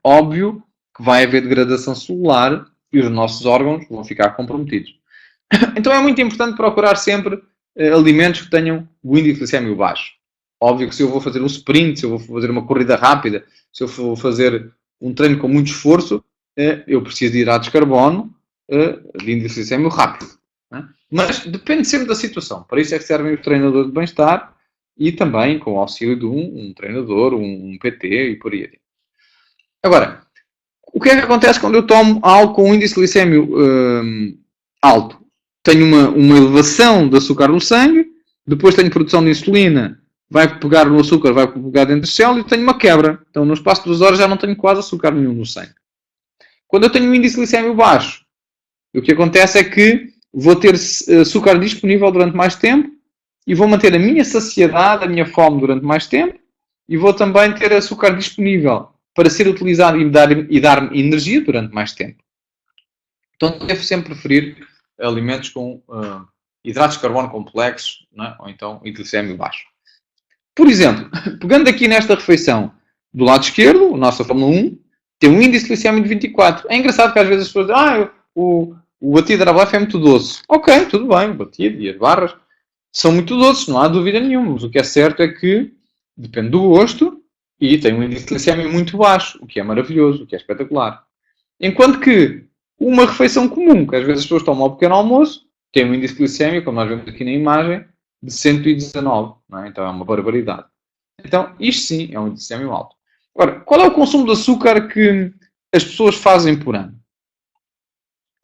óbvio que vai haver degradação celular e os nossos órgãos vão ficar comprometidos. Então é muito importante procurar sempre alimentos que tenham o índice glicémio baixo. Óbvio que se eu vou fazer um sprint, se eu vou fazer uma corrida rápida, se eu vou fazer um treino com muito esforço, eu preciso de hidratos de carbono de índice glicémio rápido. Né? Mas depende sempre da situação. Para isso é que servem os treinadores de bem-estar e também com o auxílio de um treinador, um PT e por aí adiante. Agora, o que é que acontece quando eu tomo algo com um índice glicémio alto? Tenho uma elevação de açúcar no sangue, depois tenho produção de insulina, vai pegar no açúcar, vai pegar dentro do células e tenho uma quebra. Então, no espaço de 2 horas já não tenho quase açúcar nenhum no sangue. Quando eu tenho um índice glicémio baixo, o que acontece é que vou ter açúcar disponível durante mais tempo e vou manter a minha saciedade, a minha fome durante mais tempo e vou também ter açúcar disponível para ser utilizado e dar-me energia durante mais tempo. Então, devo sempre preferir alimentos com hidratos de carbono complexos, não é? Ou então glicémio baixo. Por exemplo, pegando aqui nesta refeição do lado esquerdo, a nossa Fórmula 1, tem um índice glicémico de 24. É engraçado que às vezes as pessoas dizem o batido da Herbalife é muito doce. Ok, tudo bem, o batido e as barras são muito doces, não há dúvida nenhuma. Mas o que é certo é que depende do gosto e tem um índice glicémico muito baixo, o que é maravilhoso, o que é espetacular. Enquanto que uma refeição comum, que às vezes as pessoas tomam ao pequeno almoço, tem um índice glicémico, como nós vemos aqui na imagem, de 119. Não é? Então é uma barbaridade. Então, isto sim é um índice glicémico alto. Agora, qual é o consumo de açúcar que as pessoas fazem por ano?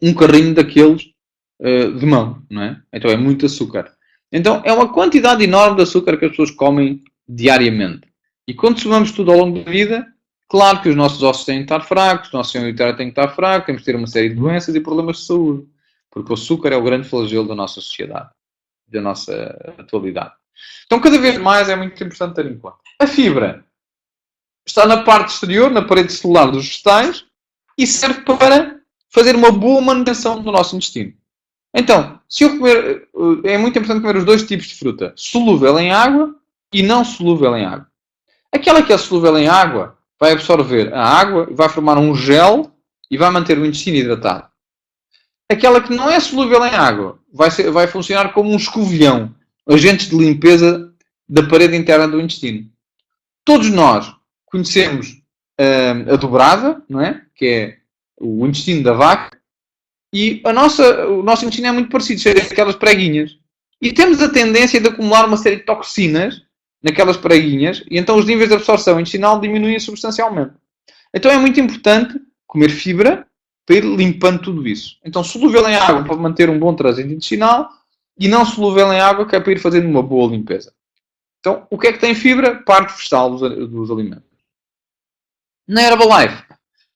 Um carrinho daqueles de mão, não é? Então é muito açúcar. Então é uma quantidade enorme de açúcar que as pessoas comem diariamente. E quando somamos tudo ao longo da vida, claro que os nossos ossos têm que estar fracos, o nosso sistema imunitário tem que estar fraco, temos que ter uma série de doenças e problemas de saúde. Porque o açúcar é o grande flagelo da nossa sociedade, da nossa atualidade. Então cada vez mais é muito importante ter em conta. A fibra está na parte exterior, na parede celular dos vegetais e serve para fazer uma boa manutenção do nosso intestino. Então, se eu comer, é muito importante comer os dois tipos de fruta, solúvel em água e não solúvel em água. Aquela que é solúvel em água vai absorver a água, vai formar um gel e vai manter o intestino hidratado. Aquela que não é solúvel em água vai funcionar como um escovilhão, agentes de limpeza da parede interna do intestino. Todos nós conhecemos a dobrada, não é? Que é o intestino da vaca, e o nosso intestino é muito parecido, cheio daquelas preguinhas. E temos a tendência de acumular uma série de toxinas naquelas preguinhas, e então os níveis de absorção intestinal diminuem substancialmente. Então é muito importante comer fibra, para ir limpando tudo isso. Então, solúvel em água para manter um bom trânsito intestinal e não solúvel em água que é para ir fazendo uma boa limpeza. Então, o que é que tem fibra? Parte vegetal dos alimentos. Na Herbalife,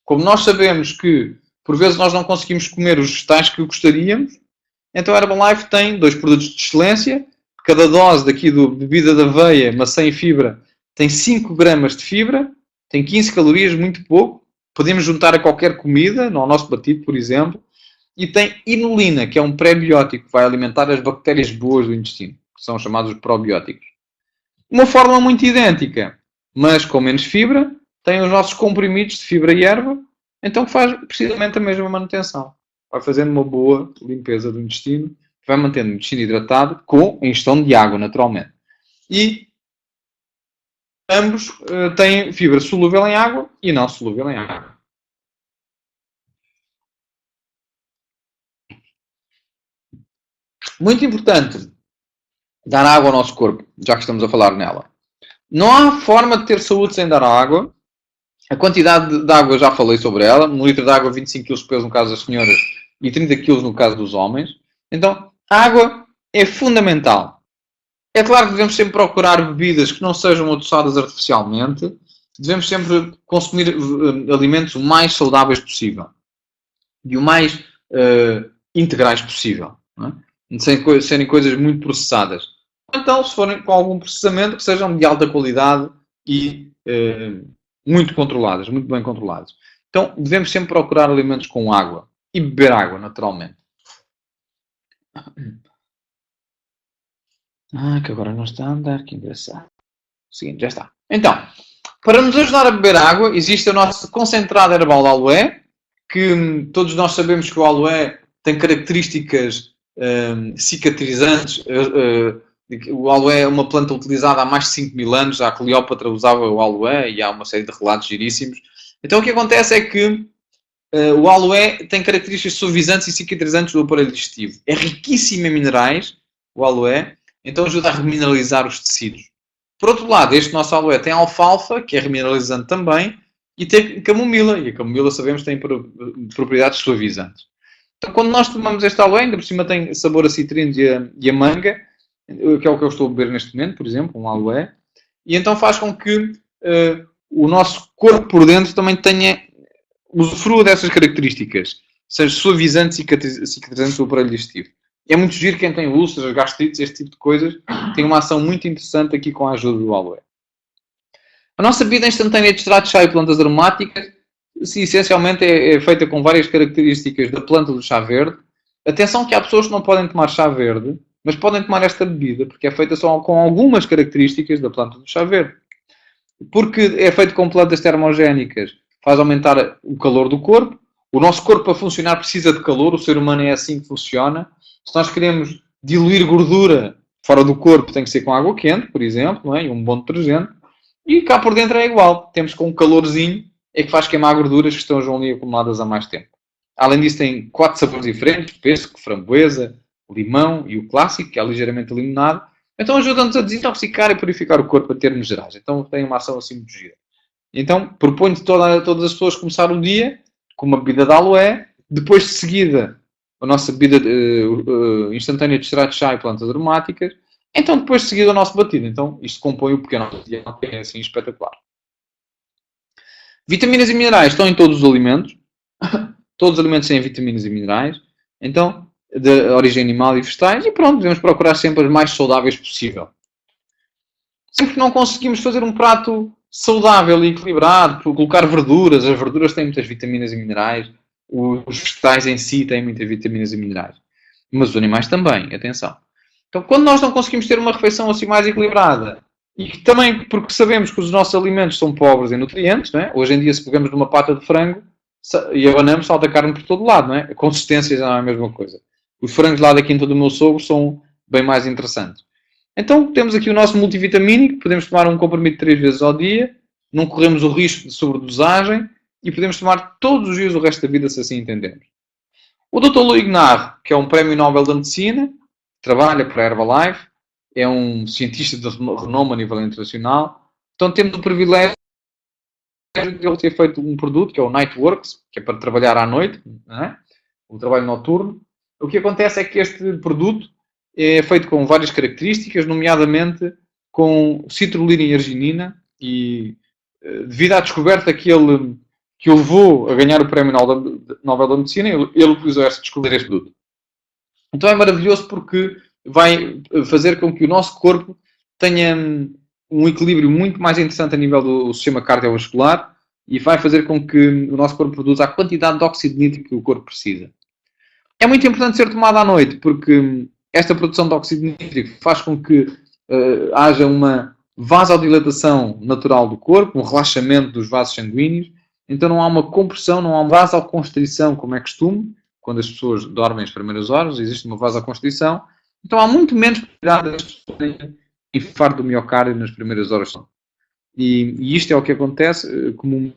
como nós sabemos que por vezes nós não conseguimos comer os vegetais que gostaríamos, então a Herbalife tem 2 produtos de excelência. Cada dose daqui do bebida de aveia, maçã e fibra, tem 5 gramas de fibra, tem 15 calorias, muito pouco. Podemos juntar a qualquer comida, no nosso batido, por exemplo. E tem inulina, que é um pré-biótico que vai alimentar as bactérias boas do intestino, que são chamados probióticos. Uma fórmula muito idêntica, mas com menos fibra, tem os nossos comprimidos de fibra e erva, então faz precisamente a mesma manutenção. Vai fazendo uma boa limpeza do intestino, vai mantendo o intestino hidratado com a ingestão de água, naturalmente. E ambos têm fibra solúvel em água e não solúvel em água. Muito importante dar água ao nosso corpo, já que estamos a falar nela. Não há forma de ter saúde sem dar água. A quantidade de água, já falei sobre ela. 1 litro de água, 25 kg de peso no caso das senhoras e 30 kg no caso dos homens. Então, a água é fundamental. É claro que devemos sempre procurar bebidas que não sejam adoçadas artificialmente. Devemos sempre consumir alimentos o mais saudáveis possível. E o mais integrais possível. Não é? Sem serem coisas muito processadas. Então, se forem com algum processamento, que sejam de alta qualidade e muito controladas, muito bem controladas. Então, devemos sempre procurar alimentos com água e beber água, naturalmente. Que agora não está a andar, que engraçado. Seguinte, já está. Então, para nos ajudar a beber água, existe o nosso concentrado herbal de aloe, que todos nós sabemos que o aloe tem características cicatrizantes. O aloe é uma planta utilizada há mais de 5 mil anos. A Cleópatra usava o aloe e há uma série de relatos giríssimos. Então o que acontece é que o aloe tem características suavizantes e cicatrizantes do aparelho digestivo. É riquíssimo em minerais, o aloe, então ajuda a remineralizar os tecidos. Por outro lado, este nosso aloe tem alfalfa, que é remineralizante também, e tem camomila, e a camomila sabemos tem propriedades suavizantes. Então quando nós tomamos este aloe, ainda por cima tem sabor a citrinos e a manga, que é o que eu estou a beber neste momento, por exemplo, um aloe, e então faz com que o nosso corpo por dentro também tenha usufrua dessas características, seja suavizante e cicatrizante do aparelho digestivo. É muito giro quem tem úlceras, gastrites, este tipo de coisas, tem uma ação muito interessante aqui com a ajuda do aloe. A nossa bebida instantânea de extrato de chá e plantas aromáticas, essencialmente é feita com várias características da planta do chá verde. Atenção que há pessoas que não podem tomar chá verde, mas podem tomar esta bebida, porque é feita só com algumas características da planta do chá verde. Porque é feito com plantas termogénicas, faz aumentar o calor do corpo. O nosso corpo, para funcionar, precisa de calor. O ser humano é assim que funciona. Se nós queremos diluir gordura fora do corpo, tem que ser com água quente, por exemplo, não é? E um bom detergente. E cá por dentro é igual. Temos com um calorzinho, é que faz queimar gorduras que estão ali acumuladas há mais tempo. Além disso, tem 4 sabores diferentes: pêssego, framboesa, limão e o clássico, que é ligeiramente limonado. Então ajuda-nos a desintoxicar e purificar o corpo a termos gerais. Então tem uma ação assim muito gira. Então proponho todas as pessoas começar o dia com uma bebida de aloe, depois de seguida a nossa bebida instantânea de extrato de chá e plantas aromáticas, então depois de seguida o nosso batido. Então isto compõe o pequeno dia, é assim espetacular. Vitaminas e minerais estão em todos os alimentos. Todos os alimentos têm vitaminas e minerais. Então, de origem animal e vegetais. E pronto, devemos procurar sempre as mais saudáveis possível. Sempre que não conseguimos fazer um prato saudável e equilibrado, por colocar verduras, as verduras têm muitas vitaminas e minerais, os vegetais em si têm muitas vitaminas e minerais. Mas os animais também, atenção. Então, quando nós não conseguimos ter uma refeição assim mais equilibrada, e também porque sabemos que os nossos alimentos são pobres em nutrientes, não é? Hoje em dia, se pegamos numa pata de frango e abanamos, salta carne por todo lado, não é? A consistência já não é a mesma coisa. Os frangos lá da quinta do meu sogro são bem mais interessantes. Então, temos aqui o nosso multivitamínico, podemos tomar um comprimido 3 vezes ao dia, não corremos o risco de sobredosagem e podemos tomar todos os dias o resto da vida, se assim entendemos. O Dr. Louis Gnarr, que é um prémio Nobel da Medicina, trabalha para a Herbalife, é um cientista de renome a nível internacional, então temos o privilégio ele ter feito um produto que é o Nightworks, que é para trabalhar à noite, não é? O trabalho noturno. O que acontece é que este produto é feito com várias características, nomeadamente com citrulina e arginina, e devido à descoberta que o levou a ganhar o Prémio Nobel da Medicina, ele utilizou esta descoberta deste produto. Então é maravilhoso porque vai fazer com que o nosso corpo tenha um equilíbrio muito mais interessante a nível do sistema cardiovascular e vai fazer com que o nosso corpo produza a quantidade de óxido nítrico que o corpo precisa. É muito importante ser tomado à noite porque esta produção de óxido nítrico faz com que haja uma vasodilatação natural do corpo, um relaxamento dos vasos sanguíneos, então não há uma compressão, não há uma vasoconstrição, como é costume, quando as pessoas dormem as primeiras horas, existe uma vasoconstrição, então há muito menos probabilidade das pessoas terem infarto do miocárdio nas primeiras horas de sono. E isto é o que acontece comumente.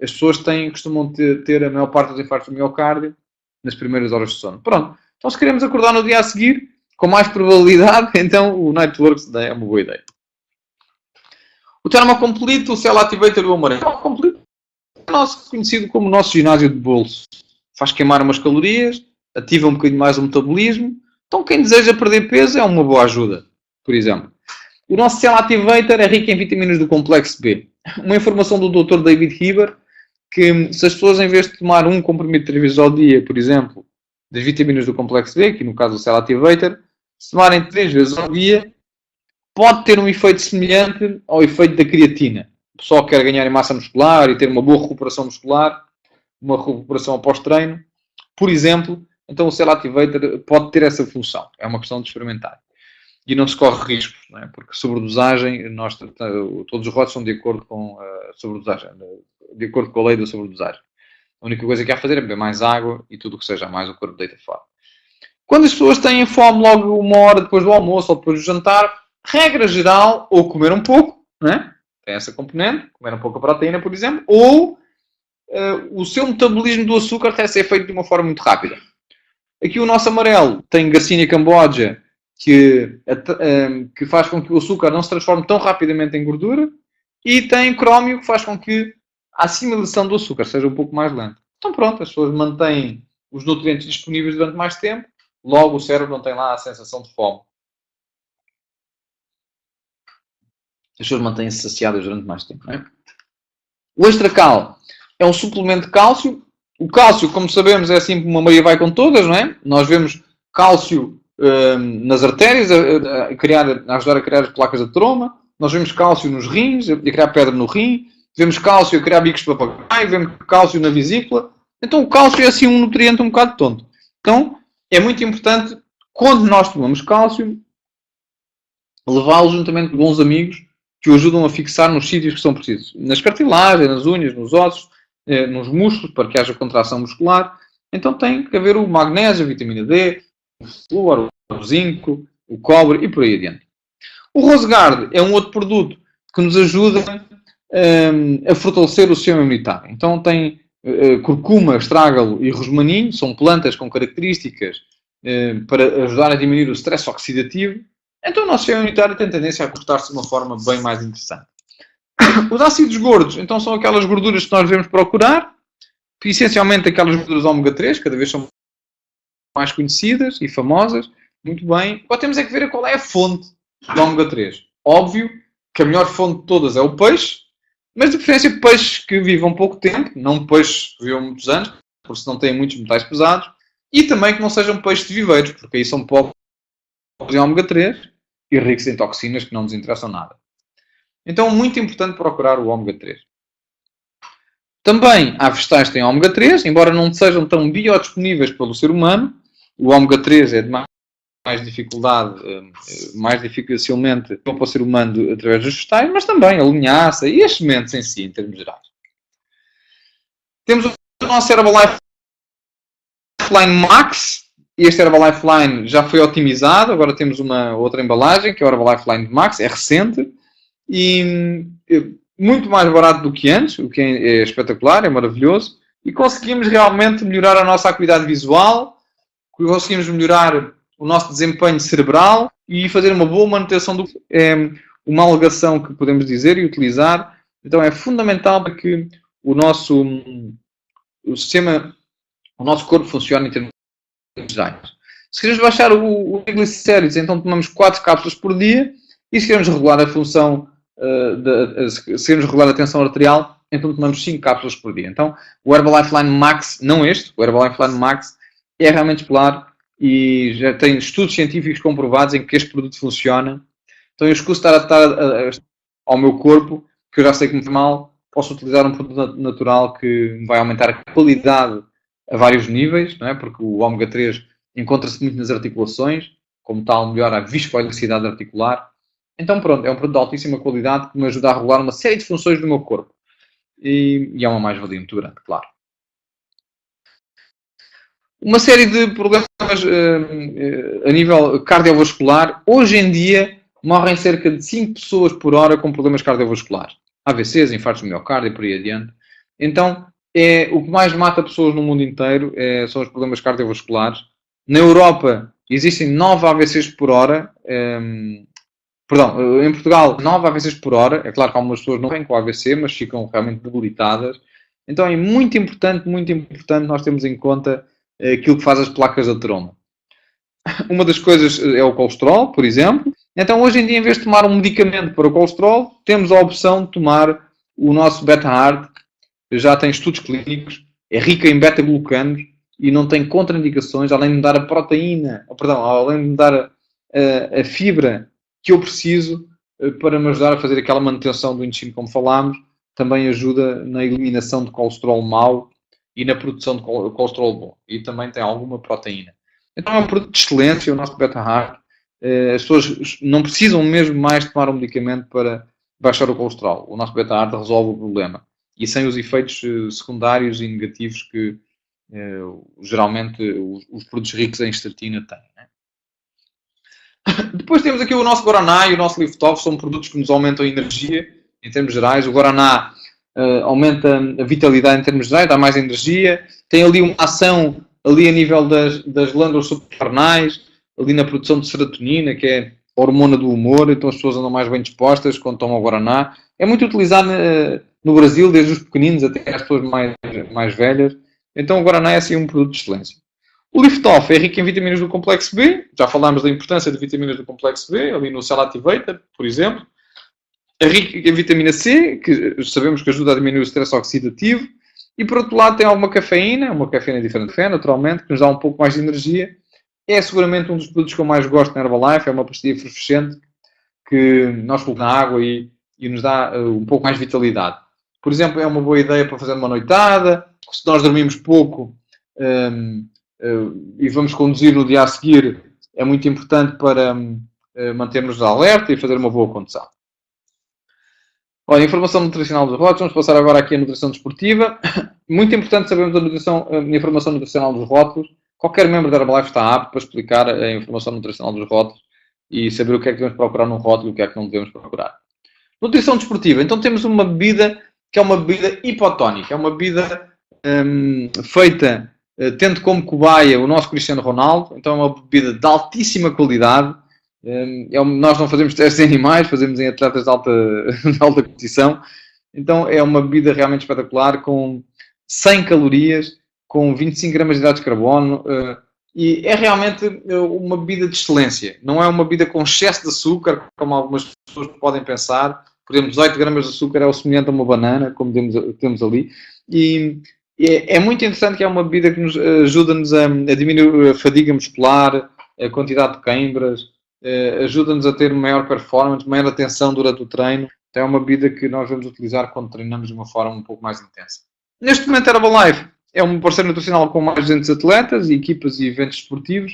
As pessoas costumam ter a maior parte dos infartos do miocárdio nas primeiras horas de sono. Pronto. Então se queremos acordar no dia a seguir, com mais probabilidade, então o Nightworks é uma boa ideia. O Thermocomplete, o Cell Activator e o Amarelo. O Thermocomplete é conhecido como o nosso ginásio de bolso. Faz queimar umas calorias, ativa um bocadinho mais o metabolismo. Então quem deseja perder peso é uma boa ajuda, por exemplo. O nosso Cell Activator é rico em vitaminas do complexo B. Uma informação do Dr. David Heber, que se as pessoas, em vez de tomar um comprimido 3 vezes ao dia, por exemplo, das vitaminas do complexo B, que no caso do Cell Activator, se tomarem 3 vezes ao dia, pode ter um efeito semelhante ao efeito da creatina. O pessoal que quer ganhar em massa muscular e ter uma boa recuperação muscular, uma recuperação após treino, por exemplo, então o Cell Activator pode ter essa função. É uma questão de experimentar. E não se corre riscos, não é? Porque sobredosagem, todos os rótulos são de acordo com a sobredosagem, de acordo com a lei da sobredosagem. A única coisa que há a fazer é beber mais água e tudo o que seja mais o corpo deita fora. Quando as pessoas têm fome logo 1 hora depois do almoço ou depois do jantar, regra geral, ou comer um pouco, não é? Tem essa componente, comer um pouco a proteína, por exemplo, ou o seu metabolismo do açúcar tem a ser feito de uma forma muito rápida. Aqui o nosso amarelo tem Garcinia cambogia, que faz com que o açúcar não se transforme tão rapidamente em gordura, e tem crómio, que faz com que a assimilação do açúcar seja um pouco mais lenta. Então pronto, as pessoas mantêm os nutrientes disponíveis durante mais tempo, logo o cérebro não tem lá a sensação de fome. As pessoas mantêm-se saciadas durante mais tempo. Não é? O Extracal é um suplemento de cálcio. O cálcio, como sabemos, é assim uma Maria vai com todas, não é? Nós vemos cálcio nas artérias, a ajudar a criar as placas de troma. Nós vemos cálcio nos rins, a criar pedra no rim. Vemos cálcio a criar bicos de papagaio. Vemos cálcio na vesícula. Então o cálcio é assim um nutriente um bocado tonto. Então é muito importante, quando nós tomamos cálcio, levá-lo juntamente com bons amigos que o ajudam a fixar nos sítios que são precisos. Nas cartilagens, nas unhas, nos ossos, nos músculos, para que haja contração muscular. Então tem que haver o magnésio, a vitamina D, o flúor, o zinco, o cobre e por aí adiante. O Rosegard é um outro produto que nos ajuda a fortalecer o sistema imunitário. Então tem curcuma, estrágalo e rosmaninho, são plantas com características para ajudar a diminuir o stress oxidativo. Então o nosso sistema imunitário tem tendência a comportar-se de uma forma bem mais interessante. Os ácidos gordos, então, são aquelas gorduras que nós devemos procurar, essencialmente aquelas gorduras ômega 3, cada vez são mais conhecidas e famosas. Muito bem. Agora temos é que ver qual é a fonte do ômega 3. Óbvio que a melhor fonte de todas é o peixe, mas de preferência peixes que vivam pouco tempo, não peixes que vivam muitos anos, porque senão têm muitos metais pesados, e também que não sejam peixes de viveiros, porque aí são pobres em ômega 3 e ricos em toxinas que não nos interessam nada. Então, é muito importante procurar o ômega 3. Também há vegetais que têm ômega 3, embora não sejam tão biodisponíveis pelo ser humano. O ômega 3 é de mais dificuldade, mais dificilmente para o ser humano através dos vegetais, mas também a linhaça e as sementes em si, em termos gerais. Temos o nosso Herbalife Line Max. Este Herbalife Line já foi otimizado. Agora temos uma outra embalagem, que é o Herbalife Line Max. É recente. E muito mais barato do que antes, o que é espetacular, é maravilhoso. E conseguimos realmente melhorar a nossa acuidade visual, conseguimos melhorar o nosso desempenho cerebral e fazer uma boa manutenção uma alegação que podemos dizer e utilizar Então é fundamental para que o sistema, o nosso corpo funcione em termos gerais. Se queremos baixar o triglicéridos, então tomamos 4 cápsulas por dia. E se queremos regular a função, se queremos regular a tensão arterial, então tomamos 5 cápsulas por dia. Então o Herbalife Line Max, não este, o Herbalife Line Max é realmente popular e já tem estudos científicos comprovados em que este produto funciona. Então eu escuso estar ao meu corpo, que eu já sei que me faz mal, posso utilizar um produto natural que me vai aumentar a qualidade a vários níveis, não é? Porque o ômega 3 encontra-se muito nas articulações, como tal, melhora a viscoelasticidade articular. Então, pronto, é um produto de altíssima qualidade que me ajuda a regular uma série de funções do meu corpo. E é uma mais-valia muito grande, claro. Uma série de problemas a nível cardiovascular. Hoje em dia, morrem cerca de 5 pessoas por hora com problemas cardiovasculares. AVCs, infartos de miocárdio e por aí adiante. Então, o que mais mata pessoas no mundo inteiro são os problemas cardiovasculares. Na Europa, existem 9 AVCs por hora. Perdão, em Portugal, 9 AVCs por hora. É claro que algumas pessoas não vêm com AVC, mas ficam realmente debilitadas. Então é muito importante nós termos em conta aquilo que faz as placas de ateroma. Uma das coisas é o colesterol, por exemplo. Então hoje em dia, em vez de tomar um medicamento para o colesterol, temos a opção de tomar o nosso Beta-Hart. Já tem estudos clínicos, é rica em beta-glucanos e não tem contraindicações, além de me dar a proteína, além de me dar a fibra que eu preciso para me ajudar a fazer aquela manutenção do intestino, como falámos, também ajuda na eliminação de colesterol mau e na produção de colesterol bom. E também tem alguma proteína. Então é um produto de excelência, o nosso Beta-Hart. As pessoas não precisam mesmo mais tomar um medicamento para baixar o colesterol. O nosso Beta-Hart resolve o problema. E sem os efeitos secundários e negativos que geralmente os produtos ricos em estatina têm. Né? Depois temos aqui o nosso Guaraná e o nosso Lift-Off, são produtos que nos aumentam a energia, em termos gerais. O Guaraná aumenta a vitalidade em termos gerais, dá mais energia. Tem ali uma ação ali a nível das glândulas suprarrenais, ali na produção de serotonina, que é a hormona do humor, então as pessoas andam mais bem dispostas quando tomam o Guaraná. É muito utilizado no Brasil, desde os pequeninos até as pessoas mais velhas. Então o Guaraná é assim um produto de excelência. O Lift-Off é rico em vitaminas do complexo B. Já falámos da importância de vitaminas do complexo B, ali no Cell Activator, por exemplo. É rico em vitamina C, que sabemos que ajuda a diminuir o stress oxidativo. E por outro lado tem alguma cafeína, uma cafeína diferente de café, naturalmente, que nos dá um pouco mais de energia. É seguramente um dos produtos que eu mais gosto na Herbalife. É uma pastilha refrescente que nós colocamos na água e nos dá um pouco mais de vitalidade. Por exemplo, é uma boa ideia para fazer uma noitada. Se nós dormimos pouco e vamos conduzir no dia a seguir, é muito importante para mantermos alerta e fazer uma boa condução. Olha, informação nutricional dos rótulos. Vamos passar agora aqui a nutrição desportiva. Muito importante sabermos a informação nutricional dos rótulos. Qualquer membro da Herbalife está apto para explicar a informação nutricional dos rótulos e saber o que é que devemos procurar num rótulo e o que é que não devemos procurar. Nutrição desportiva. Então temos uma bebida que é uma bebida hipotónica. É uma bebida feita tendo como cobaia o nosso Cristiano Ronaldo. Então é uma bebida de altíssima qualidade. Nós não fazemos testes em animais, fazemos em atletas de alta competição. Então é uma bebida realmente espetacular, com 100 calorias, com 25 gramas de hidratos de carbono, e é realmente uma bebida de excelência. Não é uma bebida com excesso de açúcar, como algumas pessoas podem pensar. Por exemplo, 18 gramas de açúcar é o semelhante a uma banana, como temos ali. E é muito interessante que é uma bebida que nos ajuda-nos a diminuir a fadiga muscular, a quantidade de queimbras, ajuda-nos a ter maior performance, maior atenção durante o treino. Então é uma bebida que nós vamos utilizar quando treinamos de uma forma um pouco mais intensa. Neste momento, a Herbalife é um parceiro nutricional com mais de 200 atletas, equipas e eventos esportivos.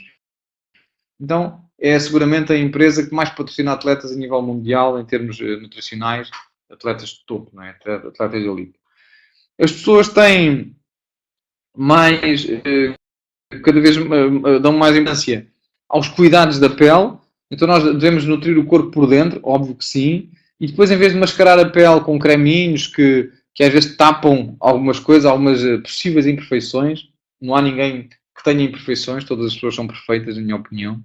Então, é seguramente a empresa que mais patrocina atletas a nível mundial em termos nutricionais, atletas de topo, não é? Atletas de elite. As pessoas têm mais, cada vez dão mais importância aos cuidados da pele. Então nós devemos nutrir o corpo por dentro, óbvio que sim. E depois, em vez de mascarar a pele com creminhos que às vezes tapam algumas coisas, algumas possíveis imperfeições. Não há ninguém que tenha imperfeições, todas as pessoas são perfeitas, na minha opinião.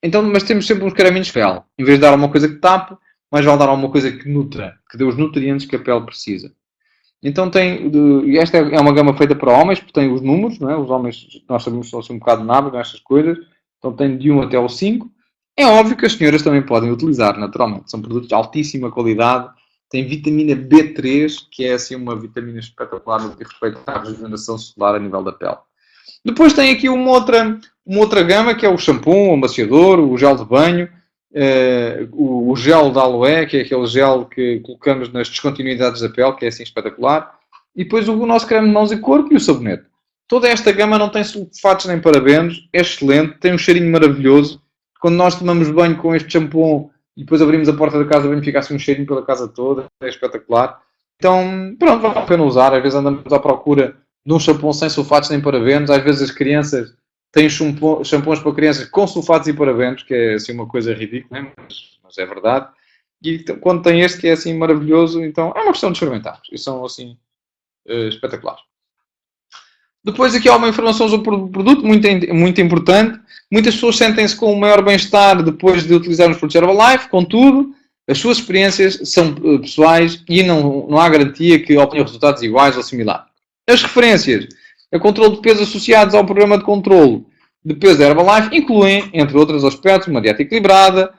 Então, mas temos sempre uns creminhos de pele. Em vez de dar alguma coisa que tape, mais vale dar alguma coisa que nutra, que dê os nutrientes que a pele precisa. Então e esta é uma gama feita para homens, porque tem os números, não é? Os homens, nós sabemos, são assim um bocado nabos nestas coisas, então tem de 1 até o 5. É óbvio que as senhoras também podem utilizar, naturalmente. São produtos de altíssima qualidade, tem vitamina B3, que é assim uma vitamina espetacular no que diz respeito à regeneração celular a nível da pele. Depois tem aqui uma outra gama, que é o shampoo, o amaciador, o gel de banho, o gel de aloe, que é aquele gel que colocamos nas descontinuidades da pele, que é assim espetacular. E depois o nosso creme de mãos e corpo e o sabonete. Toda esta gama não tem sulfatos nem parabenos, é excelente, tem um cheirinho maravilhoso. Quando nós tomamos banho com este shampoo e depois abrimos a porta da casa, vem ficar assim um cheirinho pela casa toda, é espetacular. Então, pronto, vale a pena usar. Às vezes andamos à procura de um shampoo sem sulfatos nem parabenos. Às vezes as crianças têm shampoos para crianças com sulfatos e parabenos, que é assim uma coisa ridícula, né? Mas é verdade. E quando tem este que é assim maravilhoso, então é uma questão de experimentar. E são assim espetaculares. Depois aqui há uma informação sobre o produto muito importante. Muitas pessoas sentem-se com um maior bem-estar depois de utilizar os produtos Herbalife. Contudo, as suas experiências são pessoais e não há garantia que obtenham resultados iguais ou similares. As referências a controle de peso associados ao programa de controle de peso da Herbalife incluem, entre outros aspectos, uma dieta equilibrada,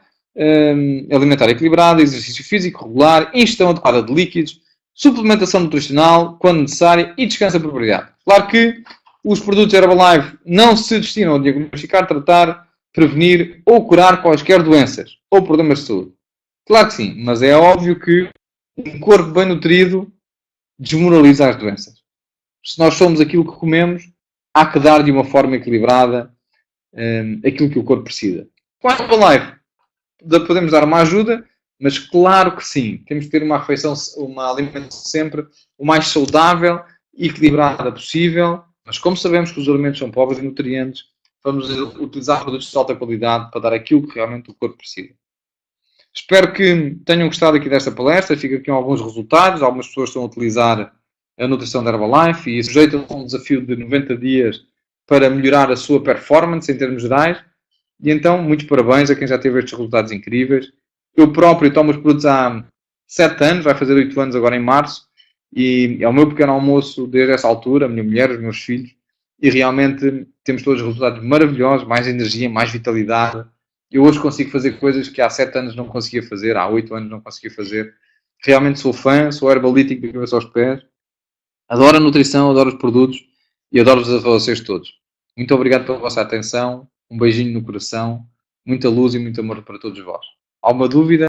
alimentar equilibrada, exercício físico regular, ingestão adequada de líquidos, suplementação nutricional, quando necessária, e descanso apropriado. Claro que os produtos Herbalife não se destinam a diagnosticar, tratar, prevenir ou curar quaisquer doenças ou problemas de saúde. Claro que sim, mas é óbvio que um corpo bem nutrido desmoraliza as doenças. Se nós somos aquilo que comemos, há que dar de uma forma equilibrada aquilo que o corpo precisa. Com a Herbalife podemos dar uma ajuda, mas claro que sim, temos que ter uma refeição, uma alimentação sempre o mais saudável e equilibrada possível, mas como sabemos que os alimentos são pobres em nutrientes, vamos utilizar produtos de alta qualidade para dar aquilo que realmente o corpo precisa. Espero que tenham gostado aqui desta palestra, fica aqui alguns resultados, algumas pessoas estão a utilizar a nutrição da Herbalife e sujeitam a um desafio de 90 dias para melhorar a sua performance em termos gerais. E então, muitos parabéns a quem já teve estes resultados incríveis. Eu próprio tomo os produtos há 7 anos, vai fazer 8 anos agora em março, e é o meu pequeno almoço desde essa altura, a minha mulher, os meus filhos, e realmente temos todos os resultados maravilhosos, mais energia, mais vitalidade. Eu hoje consigo fazer coisas que há 7 anos não conseguia fazer, há 8 anos não conseguia fazer. Realmente sou fã, sou herbalítico de cabeça aos pés. Adoro a nutrição, adoro os produtos e adoro-vos a vocês todos. Muito obrigado pela vossa atenção, um beijinho no coração, muita luz e muito amor para todos vós. Alguma dúvida?